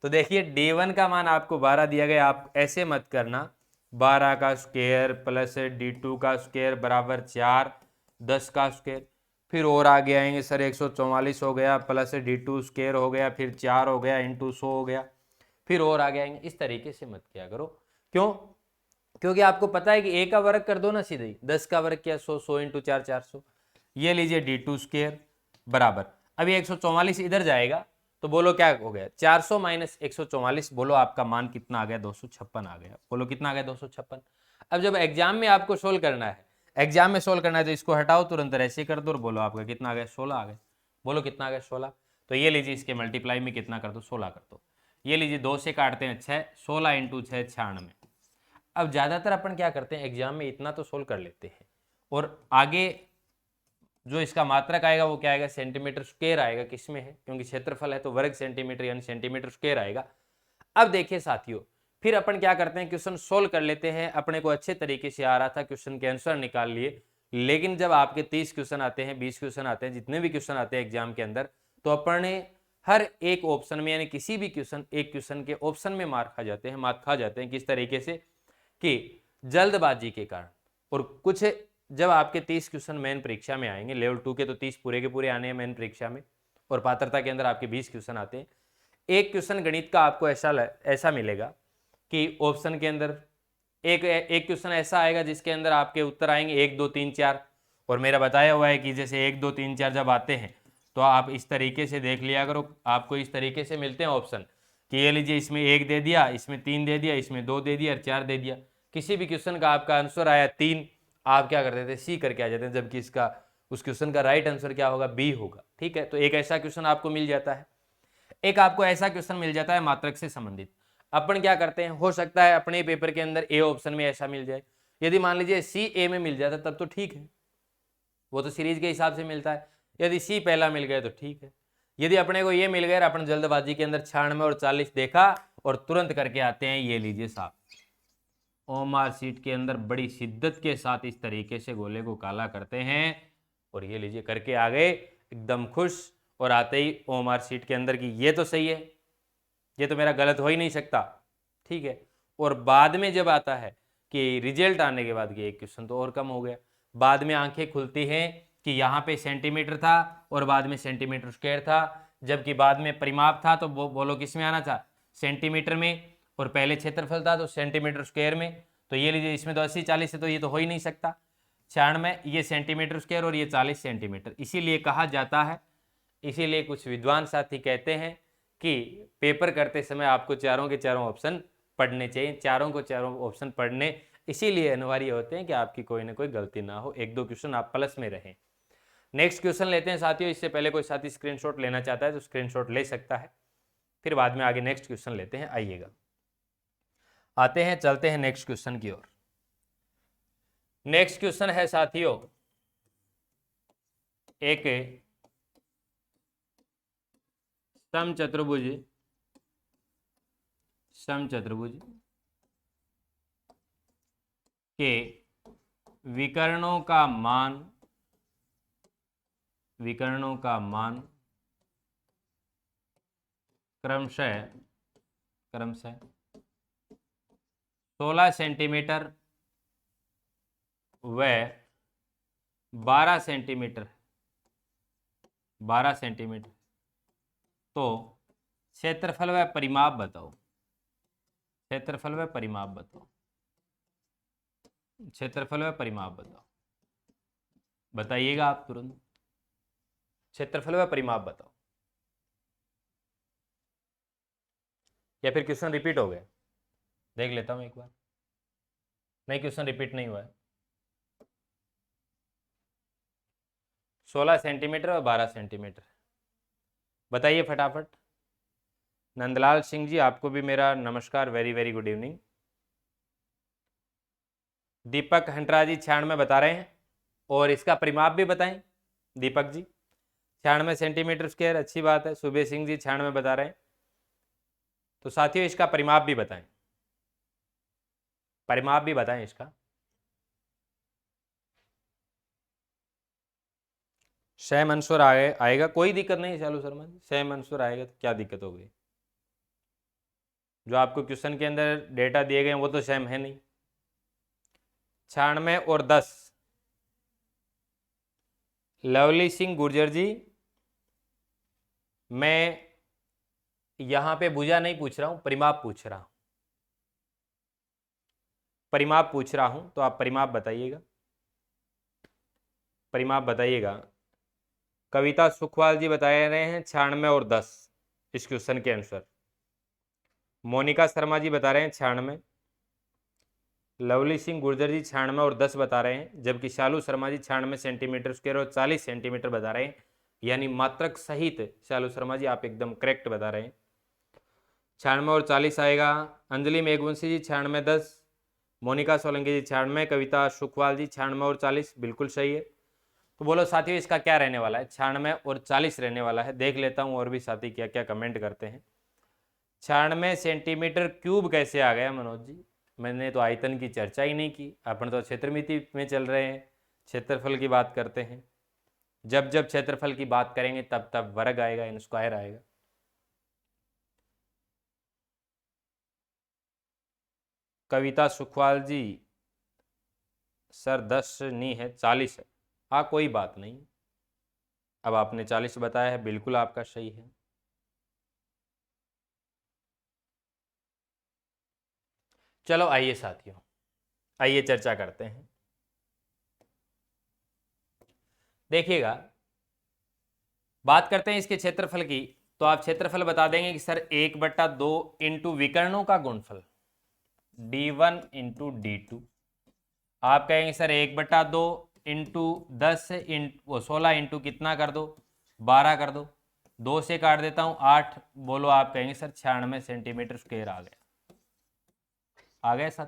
तो देखिए d1 का मान आपको 12 दिया गया, आप ऐसे मत करना, 12 का स्क्वायर प्लस d2 का स्क्वायर बराबर 4, 10 का स्क्वायर, फिर और आगे आएंगे सर 144 हो गया प्लस d2 स्क्वायर हो गया, फिर 4 हो गया इंटू 100 हो गया, फिर और आगे आएंगे। इस तरीके से मत किया करो। क्यों? क्योंकि आपको पता है कि a का वर्ग कर दो ना सीधे ही, 10 का वर्ग किया 100, 100 इंटू 4, 400। ये लीजिए d2 स्क्वायर बराबर, अभी 144 इधर जाएगा, तो बोलो क्या हो गया, 400 माइनस 144, बोलो आपका मान कितना आ गया, 256 आ गया। बोलो कितना आ गया, 256। अब जब एग्जाम में आपको सोल्व करना है, एग्जाम में सोल्व करना है, तो इसको हटाओ तुरंत, ऐसे कर दो और बोलो आपका कितना आ गया, 16 आ गया। बोलो कितना आ गया, 16। तो ये लीजिए इसके मल्टीप्लाई में कितना कर दो, 16 कर दो। ये लीजिए 2 से काटते हैं 6, 16 इंटू 6, 96। अब ज्यादातर अपन क्या करते हैं एग्जाम में, इतना तो सोल्व कर लेते हैं, और आगे जो इसका मात्रक आएगा वो क्या आएगा, सेंटीमीटर स्क्वायर आएगा। किसमें है, क्योंकि क्षेत्रफल है तो वर्ग सेंटीमीटर यानी सेंटीमीटर स्क्वायर आएगा। अब देखिए साथियों, फिर अपन क्या करते हैं, क्वेश्चन सोल्व कर लेते हैं, अपने को अच्छे तरीके से आ रहा था, क्वेश्चन के आंसर निकाल लिए। लेकिन जब आपके 30 क्वेश्चन आते हैं, 20 क्वेश्चन आते हैं, जितने भी क्वेश्चन आते हैं एग्जाम के अंदर, तो अपन ने हर एक ऑप्शन में, यानी किसी भी क्वेश्चन, एक क्वेश्चन के ऑप्शन में मार्क खा जाते हैं, मार्क खा जाते हैं। किस तरीके से कि जल्दबाजी के कारण। और कुछ जब आपके 30 क्वेश्चन मेन परीक्षा में आएंगे, लेवल 2 के तो 30 पूरे के पूरे आने हैं मेन परीक्षा में, और पात्रता के अंदर आपके 20 क्वेश्चन आते हैं। एक क्वेश्चन गणित का आपको ऐसा मिलेगा कि ऑप्शन के अंदर एक क्वेश्चन ऐसा आएगा जिसके अंदर आपके उत्तर आएंगे 1, 2, 3, 4, और मेरा बताया हुआ है कि जैसे 1, 2, 3, 4 जब आते हैं तो आप इस तरीके से देख लिया करो, आपको इस तरीके से मिलते हैं ऑप्शन कि ये लीजिए इसमें 1 दे दिया, इसमें 3 दे दिया, इसमें 2 दे दिया और 4 दे दिया। किसी भी क्वेश्चन का आपका आंसर आया 3, आप क्या करते थे, सी करके आ जाते हैं, जबकि इसका उस क्वेश्चन का राइट आंसर क्या होगा, बी होगा। ठीक है, तो एक ऐसा क्वेश्चन आपको मिल जाता है। एक आपको ऐसा क्वेश्चन मिल जाता है मात्रक से संबंधित। अपन क्या करते हैं, हो सकता है अपने पेपर के अंदर ए ऑप्शन में ऐसा मिल जाए, यदि मान लीजिए सी ए में मिल जाता तब तो ठीक है, वो तो सीरीज के हिसाब से मिलता है। यदि सी पहला मिल गया तो ठीक है। यदि अपने को ये मिल गया, अपन जल्दबाजी के अंदर 96 और 40 देखा और तुरंत करके आते हैं, ये लीजिए साहब ओमार शीट के अंदर बड़ी शिद्दत के साथ इस तरीके से गोले को काला करते हैं, और ये लीजिए करके आ गए एकदम खुश, और आते ही ओमार शीट के अंदर की ये तो सही है, ये तो मेरा गलत हो ही नहीं सकता, ठीक है। और बाद में जब आता है कि रिजल्ट आने के बाद कि एक क्वेश्चन तो और कम हो गया, बाद में आंखें खुलती हैं कि यहाँ पे सेंटीमीटर था और बाद में सेंटीमीटर स्क्वायर था, जबकि बाद में परिमाप था तो बोलो किस में आना था, सेंटीमीटर में, और पहले क्षेत्रफल था तो सेंटीमीटर स्क्वायर में। तो ये लीजिए इसमें तो 80, 40 है, तो ये तो हो ही नहीं सकता। 96 ये सेंटीमीटर स्क्वायर और ये 40 सेंटीमीटर, इसीलिए कहा जाता है, इसीलिए कुछ विद्वान साथी कहते हैं कि पेपर करते समय आपको चारों के चारों ऑप्शन पढ़ने चाहिए, चारों को चारों ऑप्शन पढ़ने इसीलिए अनिवार्य होते हैं कि आपकी कोई ना कोई गलती ना हो, 1-2 क्वेश्चन आप प्लस में रहें। नेक्स्ट क्वेश्चन लेते हैं साथियों, इससे पहले कोई साथी स्क्रीनशॉट लेना चाहता है तो स्क्रीनशॉट ले सकता है, फिर बाद में आगे नेक्स्ट क्वेश्चन लेते हैं। आइएगा, आते हैं, चलते हैं नेक्स्ट क्वेश्चन की ओर। नेक्स्ट क्वेश्चन है साथियों, एक समचतुर्भुज के विकर्णों का मान क्रमशः 16 सेंटीमीटर व 12 सेंटीमीटर तो क्षेत्रफल व परिमाप बताओ। बताइएगा आप तुरंत। क्षेत्रफल व परिमाप बताओ, या फिर क्वेश्चन रिपीट हो गया? देख लेता हूं एक बार। नहीं, क्वेश्चन रिपीट नहीं हुआ है। 16 सेंटीमीटर और 12 सेंटीमीटर बताइए फटाफट। नंदलाल सिंह जी, आपको भी मेरा नमस्कार, वेरी वेरी गुड इवनिंग। दीपक हंटरा जी 96 बता रहे हैं, और इसका परिमाप भी बताएं दीपक जी। 96 सेंटीमीटर स्क्वायर, अच्छी बात है। सुबह सिंह जी 96 बता रहे हैं। तो साथियों इसका परिमाप भी बताएं, इसका। सैम अंसुर आएगा, कोई दिक्कत नहीं शालू शर्मा जी, सैम अंसुर आएगा तो क्या दिक्कत हो गई? जो आपको क्वेश्चन के अंदर डेटा दिए गए वो तो सेम है नहीं। 96 और 10। लवली सिंह गुर्जर जी, मैं यहां पे भुजा नहीं पूछ रहा हूं, परिमाप पूछ रहा हूं। तो आप परिमाप बताइएगा। कविता सुखवाल जी बता रहे हैं 96 और 10 इस क्वेश्चन के आंसर। मोनिका शर्मा जी बता रहे हैं 96। लवली सिंह गुर्जर जी 96 और 10 बता रहे हैं, जबकि शालू शर्मा जी 96 सेंटीमीटर स्क्वायर और 40 सेंटीमीटर बता रहे हैं, यानी मात्रक सहित। शालू शर्मा जी आप एकदम करेक्ट बता रहे हैं। 96 और 40 आएगा। अंजलि मेघवंशी जी 96 10, मोनिका सोलंकी जी 96, कविता सुखवाल जी 96 और 40, बिल्कुल सही है। तो बोलो साथियों इसका क्या रहने वाला है? 96 और 40 रहने वाला है। देख लेता हूं और भी साथी क्या क्या कमेंट करते हैं। 96 सेंटीमीटर क्यूब कैसे आ गया मनोज जी? मैंने तो आयतन की चर्चा ही नहीं की, अपन तो क्षेत्रमिति में चल रहे हैं, क्षेत्रफल की बात करते हैं। जब जब क्षेत्रफल की बात करेंगे तब तब वर्ग आएगा, इन स्क्वायर आएगा। कविता सुखवाल जी, सर 10 नहीं है 40 है। हाँ कोई बात नहीं, अब आपने 40 बताया है, बिल्कुल आपका सही है। चलो आइए साथियों, आइए चर्चा करते हैं। देखिएगा, बात करते हैं इसके क्षेत्रफल की। तो आप क्षेत्रफल बता देंगे कि सर 1/2 इंटू विकर्णों का गुणफल d1 इंटू d2। आप कहेंगे सर 1/2 इंटू 10 इंटू 16 इंटू कितना कर दो, 12 कर दो। 2 से काट देता हूं 8। बोलो आप कहेंगे सर 96 सेंटीमीटर स्क्वायर आ गया साथ।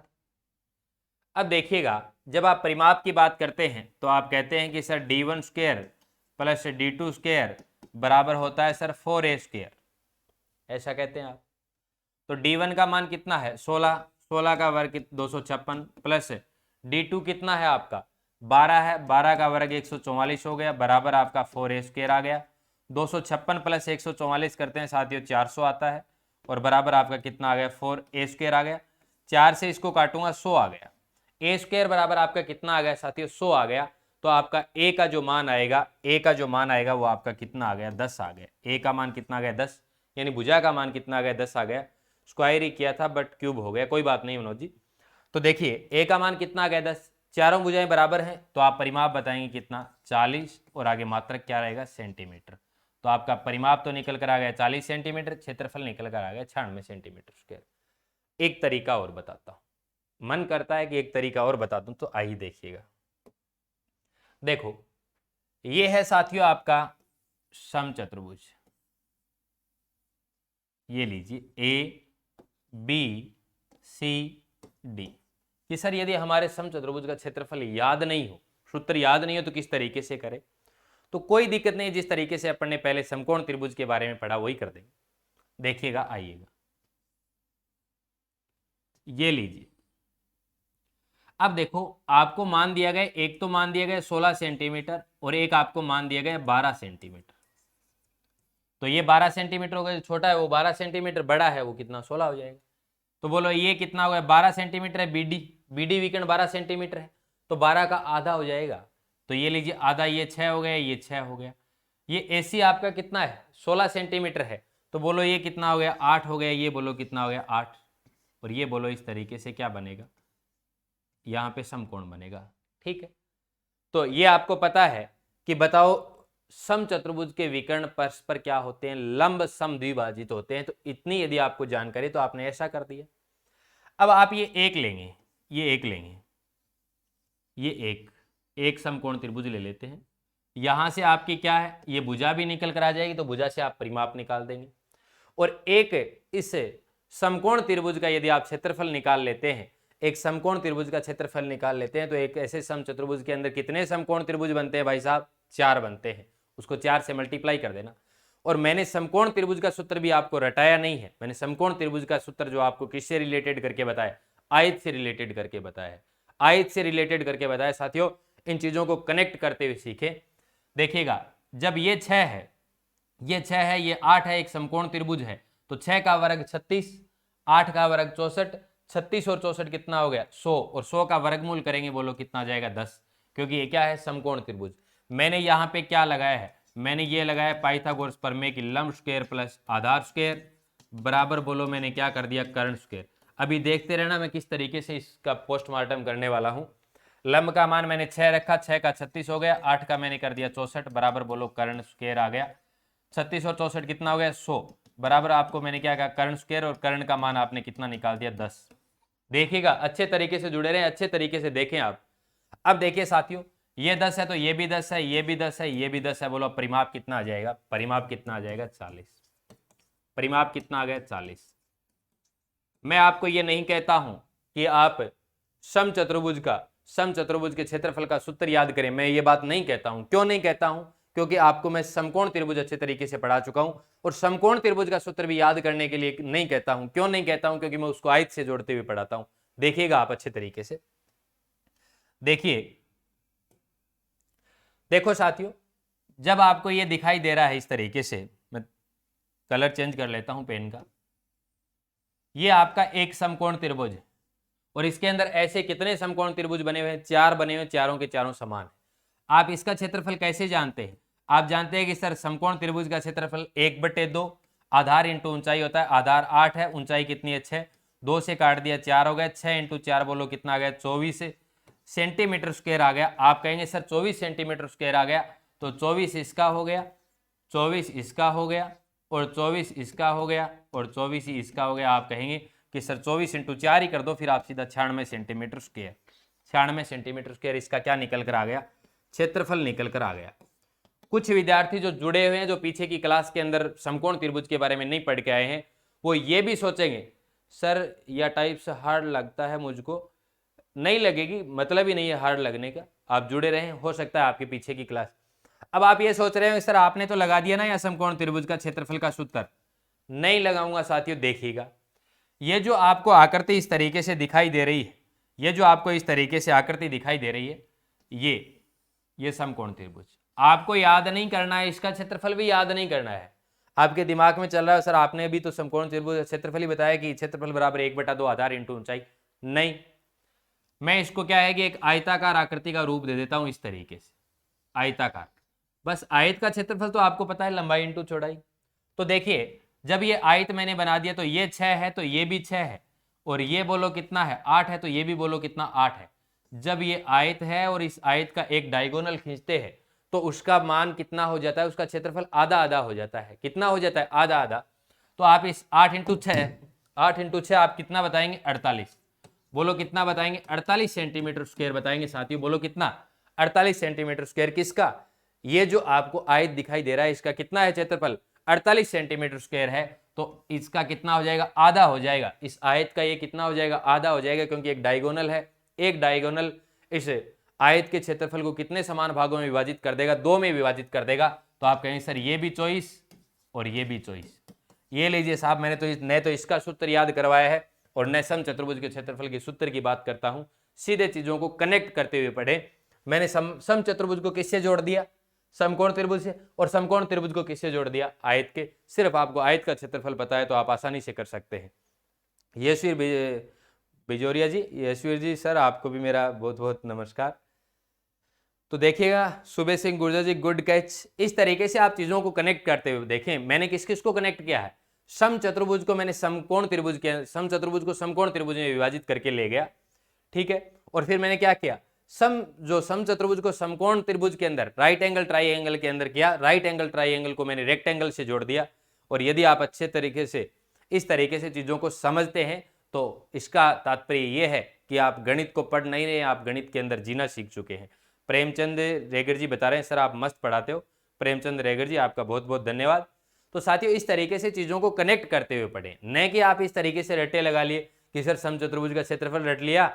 अब देखिएगा, जब आप परिमाप की बात करते हैं तो आप कहते हैं कि sir d1 square plus d2 square बराबर होता है सर 4a स्क्वायर, ऐसा कहते हैं आप। तो d1 का मान कितना है 16, 16 का वर्ग 256 प्लस d2 कितना है आपका 12 है, 12 का वर्ग 144 हो गया, बराबर आपका 4a स्क्वायर आ गया। 256 प्लस 144 करते हैं साथियों 400 आता है, और बराबर आपका कितना आ गया 4a स्क्वायर आ गया। 4 से इसको काटूंगा 100 आ गया। ए स्क्वायर बराबर आपका कितना आ गया साथियों 100 आ गया। तो आपका ए का जो मान आएगा, वो आपका कितना आ गया 10 आ गया। ए का मान कितना आ गया 10, यानी भुजा का मान कितना आ गया 10 आ गया। स्क्वायर ही किया था बट क्यूब हो गया, कोई बात नहीं मनोज जी। तो देखिए ए का मान कितना आ गया 10, चारों भुजाएं बराबर हैं, तो आप परिमाप बताएंगे कितना 40, और आगे मात्रक क्या रहेगा सेंटीमीटर। तो आपका परिमाप तो निकल कर आ गया 40 सेंटीमीटर, क्षेत्रफल निकल कर आ गया 96 सेंटीमीटर स्क्वायर। एक तरीका और बताता हूं, मन करता है कि एक तरीका और बता दूं, तो आइए देखिएगा। देखो ये है साथियों आपका समचतुर्भुज, ये लीजिए ए बी सी डी। कि सर यदि हमारे समचतुर्भुज का क्षेत्रफल याद नहीं हो, सूत्र याद नहीं हो, तो किस तरीके से करें? तो कोई दिक्कत नहीं, जिस तरीके से अपन ने पहले समकोण त्रिभुज के बारे में पढ़ा वही कर देंगे। देखिएगा, आइएगा, ये लीजिए। अब देखो, आपको मान दिया गया, एक तो मान दिया गया 16 सेंटीमीटर और एक आपको मान दिया गया 12 सेंटीमीटर। तो ये 12 सेंटीमीटर होगा, जो छोटा है वो 12 सेंटीमीटर, बड़ा है वो कितना, 16 हो जाएगा। तो बोलो ये कितना होगा, 12 सेंटीमीटर है बीडी विकर्ण 12 सेंटीमीटर है, तो 12 का आधा हो जाएगा। तो ये लीजिए आधा, ये 6 हो गया, ये 6 हो गया। ये एसी आपका कितना है, 16 सेंटीमीटर है, तो बोलो ये कितना हो गया, 8 हो गया। ये बोलो कितना हो गया, 8। और ये बोलो इस तरीके से क्या बनेगा, यहाँ पे समकोण बनेगा। ठीक है, तो ये आपको पता है कि बताओ समचतुर्भुज के विकर्ण परस्पर क्या होते हैं, लंब समद्विभाजित होते हैं। तो इतनी यदि आपको जानकारी, तो आपने ऐसा कर दिया। अब आप ये एक लेंगे, ये एक लेंगे, ये एक समकोण त्रिभुज ले लेते हैं। यहां से आपकी क्या है, ये भुजा भी निकल कर आ जाएगी, तो भुजा से आप परिमाप निकाल देंगे। और एक इस समकोण त्रिभुज का यदि आप क्षेत्रफल निकाल लेते हैं, एक समकोण त्रिभुज का क्षेत्रफल निकाल लेते हैं, तो एक ऐसे समचतुर्भुज के अंदर कितने समकोण त्रिभुज बनते हैं भाई साहब, 4 बनते हैं। उसको 4 से मल्टीप्लाई कर देना। और मैंने समकोण त्रिभुज का सूत्र भी आपको रटाया नहीं है, मैंने समकोण त्रिभुज का सूत्र जो आपको किससे रिलेटेड करके बताया, आयत से रिलेटेड करके बताया, आयत से रिलेटेड करके बताया। साथियों, इन चीजों को कनेक्ट करते हुए सीखें। देखिएगा, जब ये 6 है, ये 6 है, ये 8 है, एक समकोण त्रिभुज है, तो 6 का वर्ग 36, 8 का वर्ग 64, 36 और 64 कितना हो गया, 100, और 100 का वर्गमूल करेंगे, बोलो कितना आ जाएगा, 10, क्योंकि ये क्या है, समकोण त्रिभुज। मैंने यहाँ पे क्या लगाया है, मैंने ये लगाया पाइथागोरस प्रमेय की लंब स्क्वायर प्लस आधार स्क्वायर बराबर, बोलो मैंने क्या कर दिया, कर्ण स्क्वायर। अभी देखते रहना मैं किस तरीके से इसका पोस्टमार्टम करने वाला हूँ। लंब का मान मैंने 6 रखा, 6 का 36 हो गया, 8 का मैंने कर दिया 64 बराबर, बोलो कर्ण स्क्वायर आ गया। 36 और 64 कितना हो गया, 100 बराबर, आपको मैंने क्या कहा, कर्ण स्क्वायर, और कर्ण का मान आपने कितना निकाल दिया, 10। देखिएगा, अच्छे तरीके से जुड़े रहे, अच्छे तरीके से देखें आप। अब देखिए साथियों, ये 10 है, तो ये भी 10 है, ये भी 10 है, ये भी 10 है, बोलो परिमाप कितना आ जाएगा, परिमाप कितना आ जाएगा, 40। परिमाप कितना आ गया, 40। मैं आपको ये नहीं कहता हूं कि आप समचतुर्भुज के क्षेत्रफल का सूत्र याद करें, मैं ये बात नहीं कहता हूं। क्यों नहीं कहता हूं, क्योंकि आपको मैं समकोण त्रिभुज अच्छे तरीके से पढ़ा चुका हूं, और समकोण त्रिभुज का सूत्र भी याद करने के लिए नहीं कहता हूं। क्यों नहीं कहता हूं, क्योंकि मैं उसको आयत से जोड़ते हुए पढ़ाता हूं। देखिएगा आप अच्छे तरीके से, देखिए, देखो साथियों, जब आपको ये दिखाई दे रहा है इस तरीके से, मैं कलर चेंज कर लेता हूं पेन का, ये आपका एक समकोण त्रिभुज है, और इसके अंदर ऐसे कितने समकोण त्रिभुज बने हुए हैं, 4 बने हुए, चारों के चारों समान है। आप इसका क्षेत्रफल कैसे जानते हैं, आप जानते हैं कि सर समकोण त्रिभुज का क्षेत्रफल 1/2 आधार इंटू ऊंचाई होता है। आधार 8 है, ऊंचाई कितनी है, 6, 2 से काट दिया, 4 हो गया, 6 इंटू 4 बोलो कितना आ गया, 24 सेंटीमीटर स्क्वायर आ गया। आप कहेंगे सर 24 सेंटीमीटर स्क्वायर आ गया, तो 24 इसका हो गया, 24 इसका हो गया, और 24 इसका हो गया, और 24 ही इसका हो गया। आप कहेंगे कि सर 24 इंटू 4 ही कर दो, फिर आप सीधा 96 सेंटीमीटर स्क्वायर, 96 सेंटीमीटर स्क्वायर इसका क्या निकल कर आ गया, क्षेत्रफल निकल कर आ गया। कुछ विद्यार्थी जो जुड़े हुए हैं, जो पीछे की क्लास के अंदर समकोण त्रिभुज के बारे में नहीं पढ़ के आए हैं, वो ये भी सोचेंगे सर यह टाइप से हार्ड लगता है मुझको। नहीं लगेगी, मतलब ही नहीं है हार्ड लगने का, आप जुड़े रहें, हो सकता है आपके पीछे की क्लास। अब आप ये सोच रहे हो सर आपने तो लगा दिया ना या समकोण त्रिभुज का क्षेत्रफल का सूत्र, नहीं लगाऊंगा साथियों। देखिएगा, ये जो आपको आकृति इस तरीके से दिखाई दे रही है, ये जो आपको इस तरीके से आकृति दिखाई दे रही है, ये समकोण त्रिभुज आपको याद नहीं करना है, इसका क्षेत्रफल भी याद नहीं करना है। आपके दिमाग में चल रहा है सर आपने भी तो समकोण त्रिभुज क्षेत्रफल ही बताया कि क्षेत्रफल बराबर 1/2 आधार इंटू ऊंचाई। नहीं, मैं इसको क्या है कि एक आयताकार आकृति का रूप दे देता हूं इस तरीके से, आयताकार। बस आयत का क्षेत्रफल तो आपको पता है, लंबाई इंटू चौड़ाई। तो देखिए, जब ये आयत मैंने बना दिया, तो ये 6 है, तो ये भी 6 है, और ये बोलो कितना है, 8 है, तो ये भी बोलो कितना, 8 है। जब ये आयत है और इस आयत का एक डायगोनल खींचते हैं, तो उसका मान कितना हो जाता है, उसका क्षेत्रफल आधा आधा हो जाता है। कितना हो जाता है, आधा आधा। तो आप इस 8 इंटू 6 आप कितना बताएंगे, 48। बोलो कितना बताएंगे, 48 सेंटीमीटर स्क्वायर बताएंगे साथियों। बोलो कितना, 48 सेंटीमीटर स्क्वायर। किसका, ये जो आपको आयत दिखाई दे रहा है, इसका कितना है क्षेत्रफल, 48 सेंटीमीटर स्क्वायर है, तो इसका कितना हो जाएगा, आधा हो जाएगा। इस आयत का ये कितना हो जाएगा, आधा हो जाएगा, क्योंकि एक डायगोनल है एक डायगोनल इस आयत के क्षेत्रफल को कितने समान भागों में विभाजित कर देगा, 2 में विभाजित कर देगा, तो आप कहेंगे सर ये भी चॉइस और ये भी चॉइस। ये लीजिए साहब, मैंने तो न तो इसका सूत्र याद करवाया है और न सम चतुर्भुज के क्षेत्रफल के सूत्र की बात करता हूं, सीधे चीजों को कनेक्ट करते हुए पढ़े। मैंने सम चतुर्भुज को किससे जोड़ दिया, समकोण त्रिभुज से, और समकोण त्रिभुज को किससे जोड़ दिया, आयत के। सिर्फ आपको आयत का क्षेत्रफल पता है तो आप आसानी से कर सकते हैं। यशवीर बिजोरिया जी, यशवीर जी सर आपको भी मेरा बहुत बहुत नमस्कार। तो देखिएगा, सुबह सिंह गुर्जर जी गुड कैच। इस तरीके से आप चीजों को कनेक्ट करते हुए देखें, मैंने किस किस को कनेक्ट किया है, सम चतुर्भुज को मैंने समकोण त्रिभुज के, सम चतुर्भुज को समकोण त्रिभुज में विभाजित करके ले गया, ठीक है। और फिर मैंने क्या किया, सम चतुर्भुज को समकोण त्रिभुज के अंदर राइट एंगल ट्राइंगल के अंदर किया, राइट एंगल ट्राइंगल को मैंने रेक्टेंगल से जोड़ दिया। और यदि आप अच्छे तरीके से इस तरीके से चीजों को समझते हैं तो इसका तात्पर्य यह है कि आप गणित को पढ़ नहीं रहे, आप गणित के अंदर जीना सीख चुके हैं। प्रेमचंद रेगर जी बता रहे हैं सर आप मस्त पढ़ाते हो। प्रेमचंद रेगर जी आपका बहुत बहुत धन्यवाद। तो साथियों, इस तरीके से चीजों को कनेक्ट करते हुए पढ़ें, न कि आप इस तरीके से रट्टे लगा लिए कि सर सम चतुर्भुज का क्षेत्रफल रट लिया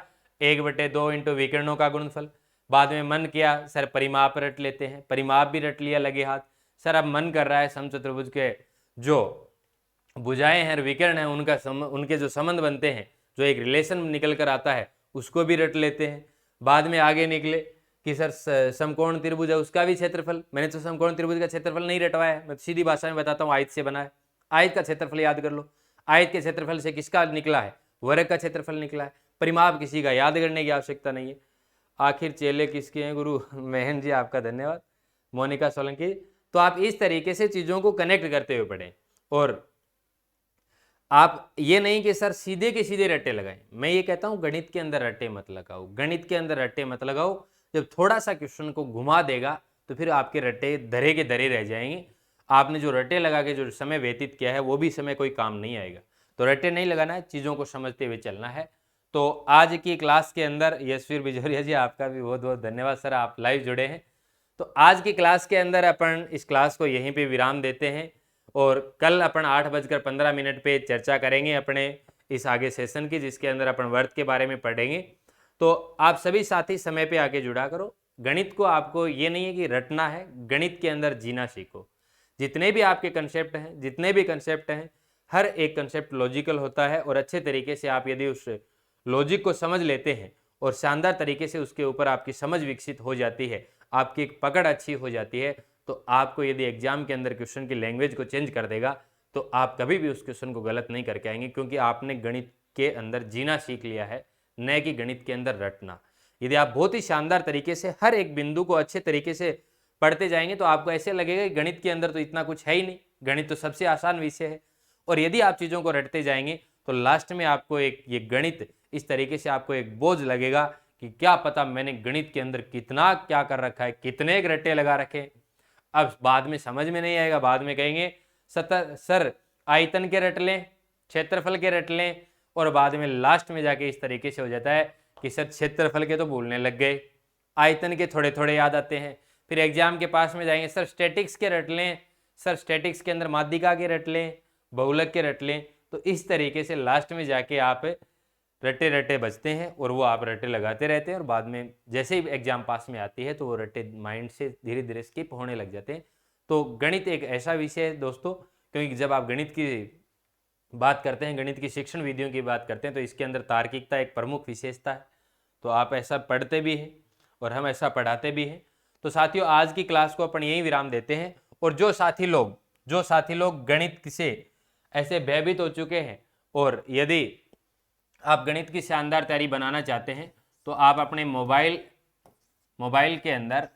1/2 इंटू विकर्णों का गुणनफल, बाद में मन किया सर परिमाप रट लेते हैं, परिमाप भी रट लिया लगे हाथ। सर अब मन कर रहा है सम चतुर्भुज के जो भुजाएं हैं विकर्ण हैं उनके जो संबंध बनते हैं, जो एक रिलेशन निकल कर आता है, उसको भी रट लेते हैं। बाद में आगे निकले कि सर समकोण त्रिभुज है उसका भी क्षेत्रफल, मैंने तो समकोण त्रिभुज का क्षेत्रफल नहीं रटवाया है, मैं सीधी भाषा में बताता हूँ, आयत से बना है। आयत का क्षेत्रफल याद कर लो, आयत के क्षेत्रफल से किसका निकला है, वर्ग का क्षेत्रफल निकला है। परिमाप किसी का याद करने की आवश्यकता नहीं है। आखिर चेले किसके हैं गुरु, महन जी आपका धन्यवाद, मोनिका सोलंकी। तो आप इस तरीके से चीजों को कनेक्ट करते हुए पढ़ें, और आप ये नहीं कि सर सीधे के सीधे रट्टे लगाएं। मैं ये कहता हूं गणित के अंदर रट्टे मत लगाओ, गणित के अंदर रट्टे मत लगाओ। जब थोड़ा सा क्वेश्चन को घुमा देगा तो फिर आपके रट्टे धरे के धरे रह जाएंगे। आपने जो रट्टे लगा के जो समय व्यतीत किया है वो भी समय कोई काम नहीं आएगा। तो रट्टे नहीं लगाना है, चीजों को समझते हुए चलना है। तो आज की क्लास के अंदर यशवीर बिजोरिया जी आपका भी बहुत बहुत धन्यवाद सर, आप लाइव जुड़े हैं। तो आज की क्लास के अंदर अपन इस क्लास को यहीं पे विराम देते हैं, और कल अपन 8:15 पे चर्चा करेंगे अपने इस आगे सेशन की, जिसके अंदर अपन वर्त के बारे में पढ़ेंगे। तो आप सभी साथी समय पे आके जुड़ा करो। गणित को आपको ये नहीं है कि रटना है, गणित के अंदर जीना सीखो। जितने भी आपके कंसेप्ट हैं, जितने भी कंसेप्ट हैं, हर एक कंसेप्ट लॉजिकल होता है, और अच्छे तरीके से आप यदि उस लॉजिक को समझ लेते हैं और शानदार तरीके से उसके ऊपर आपकी समझ विकसित हो जाती है, आपकी एक पकड़ अच्छी हो जाती है, तो आपको यदि एग्जाम के अंदर क्वेश्चन की लैंग्वेज को चेंज कर देगा तो आप कभी भी उस क्वेश्चन को गलत नहीं करके आएंगे, क्योंकि आपने गणित के अंदर जीना सीख लिया है, न कि गणित के अंदर रटना। यदि आप बहुत ही शानदार तरीके से हर एक बिंदु को अच्छे तरीके से पढ़ते जाएंगे तो आपको ऐसे लगेगा कि गणित के अंदर तो इतना कुछ है ही नहीं, गणित तो सबसे आसान विषय है। और यदि आप चीज़ों को रटते जाएंगे तो लास्ट में आपको एक ये गणित इस तरीके से आपको एक बोझ लगेगा कि क्या पता मैंने गणित के अंदर कितना क्या कर रखा है, कितने रट्टे लगा रखे। अब बाद में समझ में नहीं आएगा, बाद में कहेंगे सर आयतन के रट लें, क्षेत्रफल के रट लें, और बाद में लास्ट में जाके इस तरीके से हो जाता है कि सर क्षेत्रफल के तो भूलने लग गए, आयतन के थोड़े थोड़े याद आते हैं। फिर एग्जाम के पास में जाएंगे सर स्टैटिक्स के रट लें, सर स्टैटिक्स के अंदर माध्यिका के रट लें, बहुलक के रट लें। तो इस तरीके से लास्ट में जाके आप रट्टे रट्टे बचते हैं, और वो आप रट्टे लगाते रहते हैं, और बाद में जैसे ही एग्जाम पास में आती है तो वो रट्टे माइंड से धीरे धीरे स्किप होने लग जाते हैं। तो गणित एक ऐसा विषय है दोस्तों, क्योंकि जब आप गणित की बात करते हैं, गणित की शिक्षण विधियों की बात करते हैं, तो इसके अंदर तार्किकता एक प्रमुख विशेषता है। तो आप ऐसा पढ़ते भी हैं और हम ऐसा पढ़ाते भी हैं। तो साथियों, आज की क्लास को अपन यही विराम देते हैं, और जो साथी लोग गणित से ऐसे भयभीत हो चुके हैं, और यदि आप गणित की शानदार तैयारी बनाना चाहते हैं तो आप अपने मोबाइल के अंदर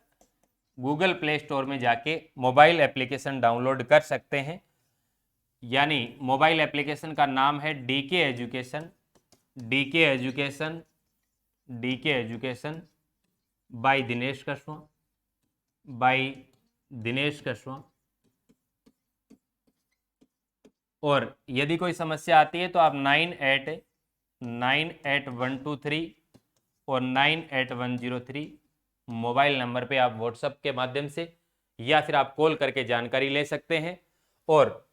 गूगल प्ले स्टोर में जाके मोबाइल एप्लीकेशन डाउनलोड कर सकते हैं। यानी मोबाइल एप्लीकेशन का नाम है डीके एजुकेशन बाय दिनेश कसवा। और यदि कोई समस्या आती है तो आप 988123 और 98103 मोबाइल नंबर पे आप व्हाट्सएप के माध्यम से या फिर आप कॉल करके जानकारी ले सकते हैं। और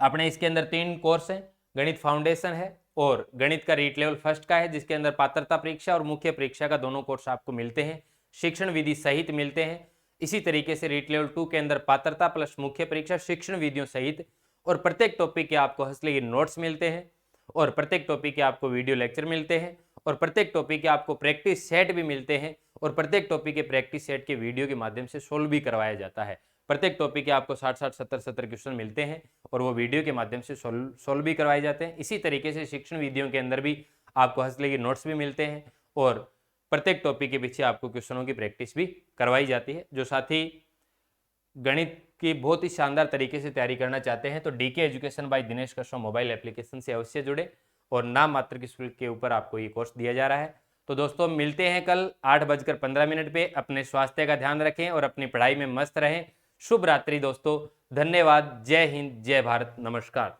अपने इसके अंदर 3 कोर्स हैं, गणित फाउंडेशन है, और गणित का रीट लेवल फर्स्ट का है, जिसके अंदर पात्रता परीक्षा और मुख्य परीक्षा का दोनों कोर्स आपको मिलते हैं, शिक्षण विधि सहित मिलते हैं। इसी तरीके से रीट लेवल 2 के अंदर पात्रता प्लस मुख्य परीक्षा शिक्षण विधियों सहित, और प्रत्येक टॉपिक के आपको हंसले नोट्स मिलते हैं, और प्रत्येक टॉपिक के आपको वीडियो लेक्चर मिलते हैं, और प्रत्येक टॉपिक के आपको प्रैक्टिस सेट भी मिलते हैं, और प्रत्येक टॉपिक के प्रैक्टिस सेट के वीडियो के माध्यम से सोल्व भी करवाया जाता है। प्रत्येक टॉपिक के आपको 60-60, 70-70 क्वेश्चन मिलते हैं और वो वीडियो के माध्यम से सोल्व भी करवाए जाते हैं। इसी तरीके से शिक्षण विधियों के अंदर भी आपको हंसले की नोट्स भी मिलते हैं और प्रत्येक टॉपिक के पीछे आपको क्वेश्चनों की प्रैक्टिस भी करवाई जाती है। जो साथी गणित की बहुत ही शानदार तरीके से तैयारी करना चाहते हैं तो DK education by Dinesh Kashyap mobile application से अवश्य जुड़े, और नाम मात्र की शुल्क के ऊपर आपको ये कोर्स दिया जा रहा है। तो दोस्तों मिलते हैं कल 8:15 पे। अपने स्वास्थ्य का ध्यान रखें और अपनी पढ़ाई में मस्त रहें। शुभ रात्रि दोस्तों, धन्यवाद। जय हिंद, जय भारत, नमस्कार।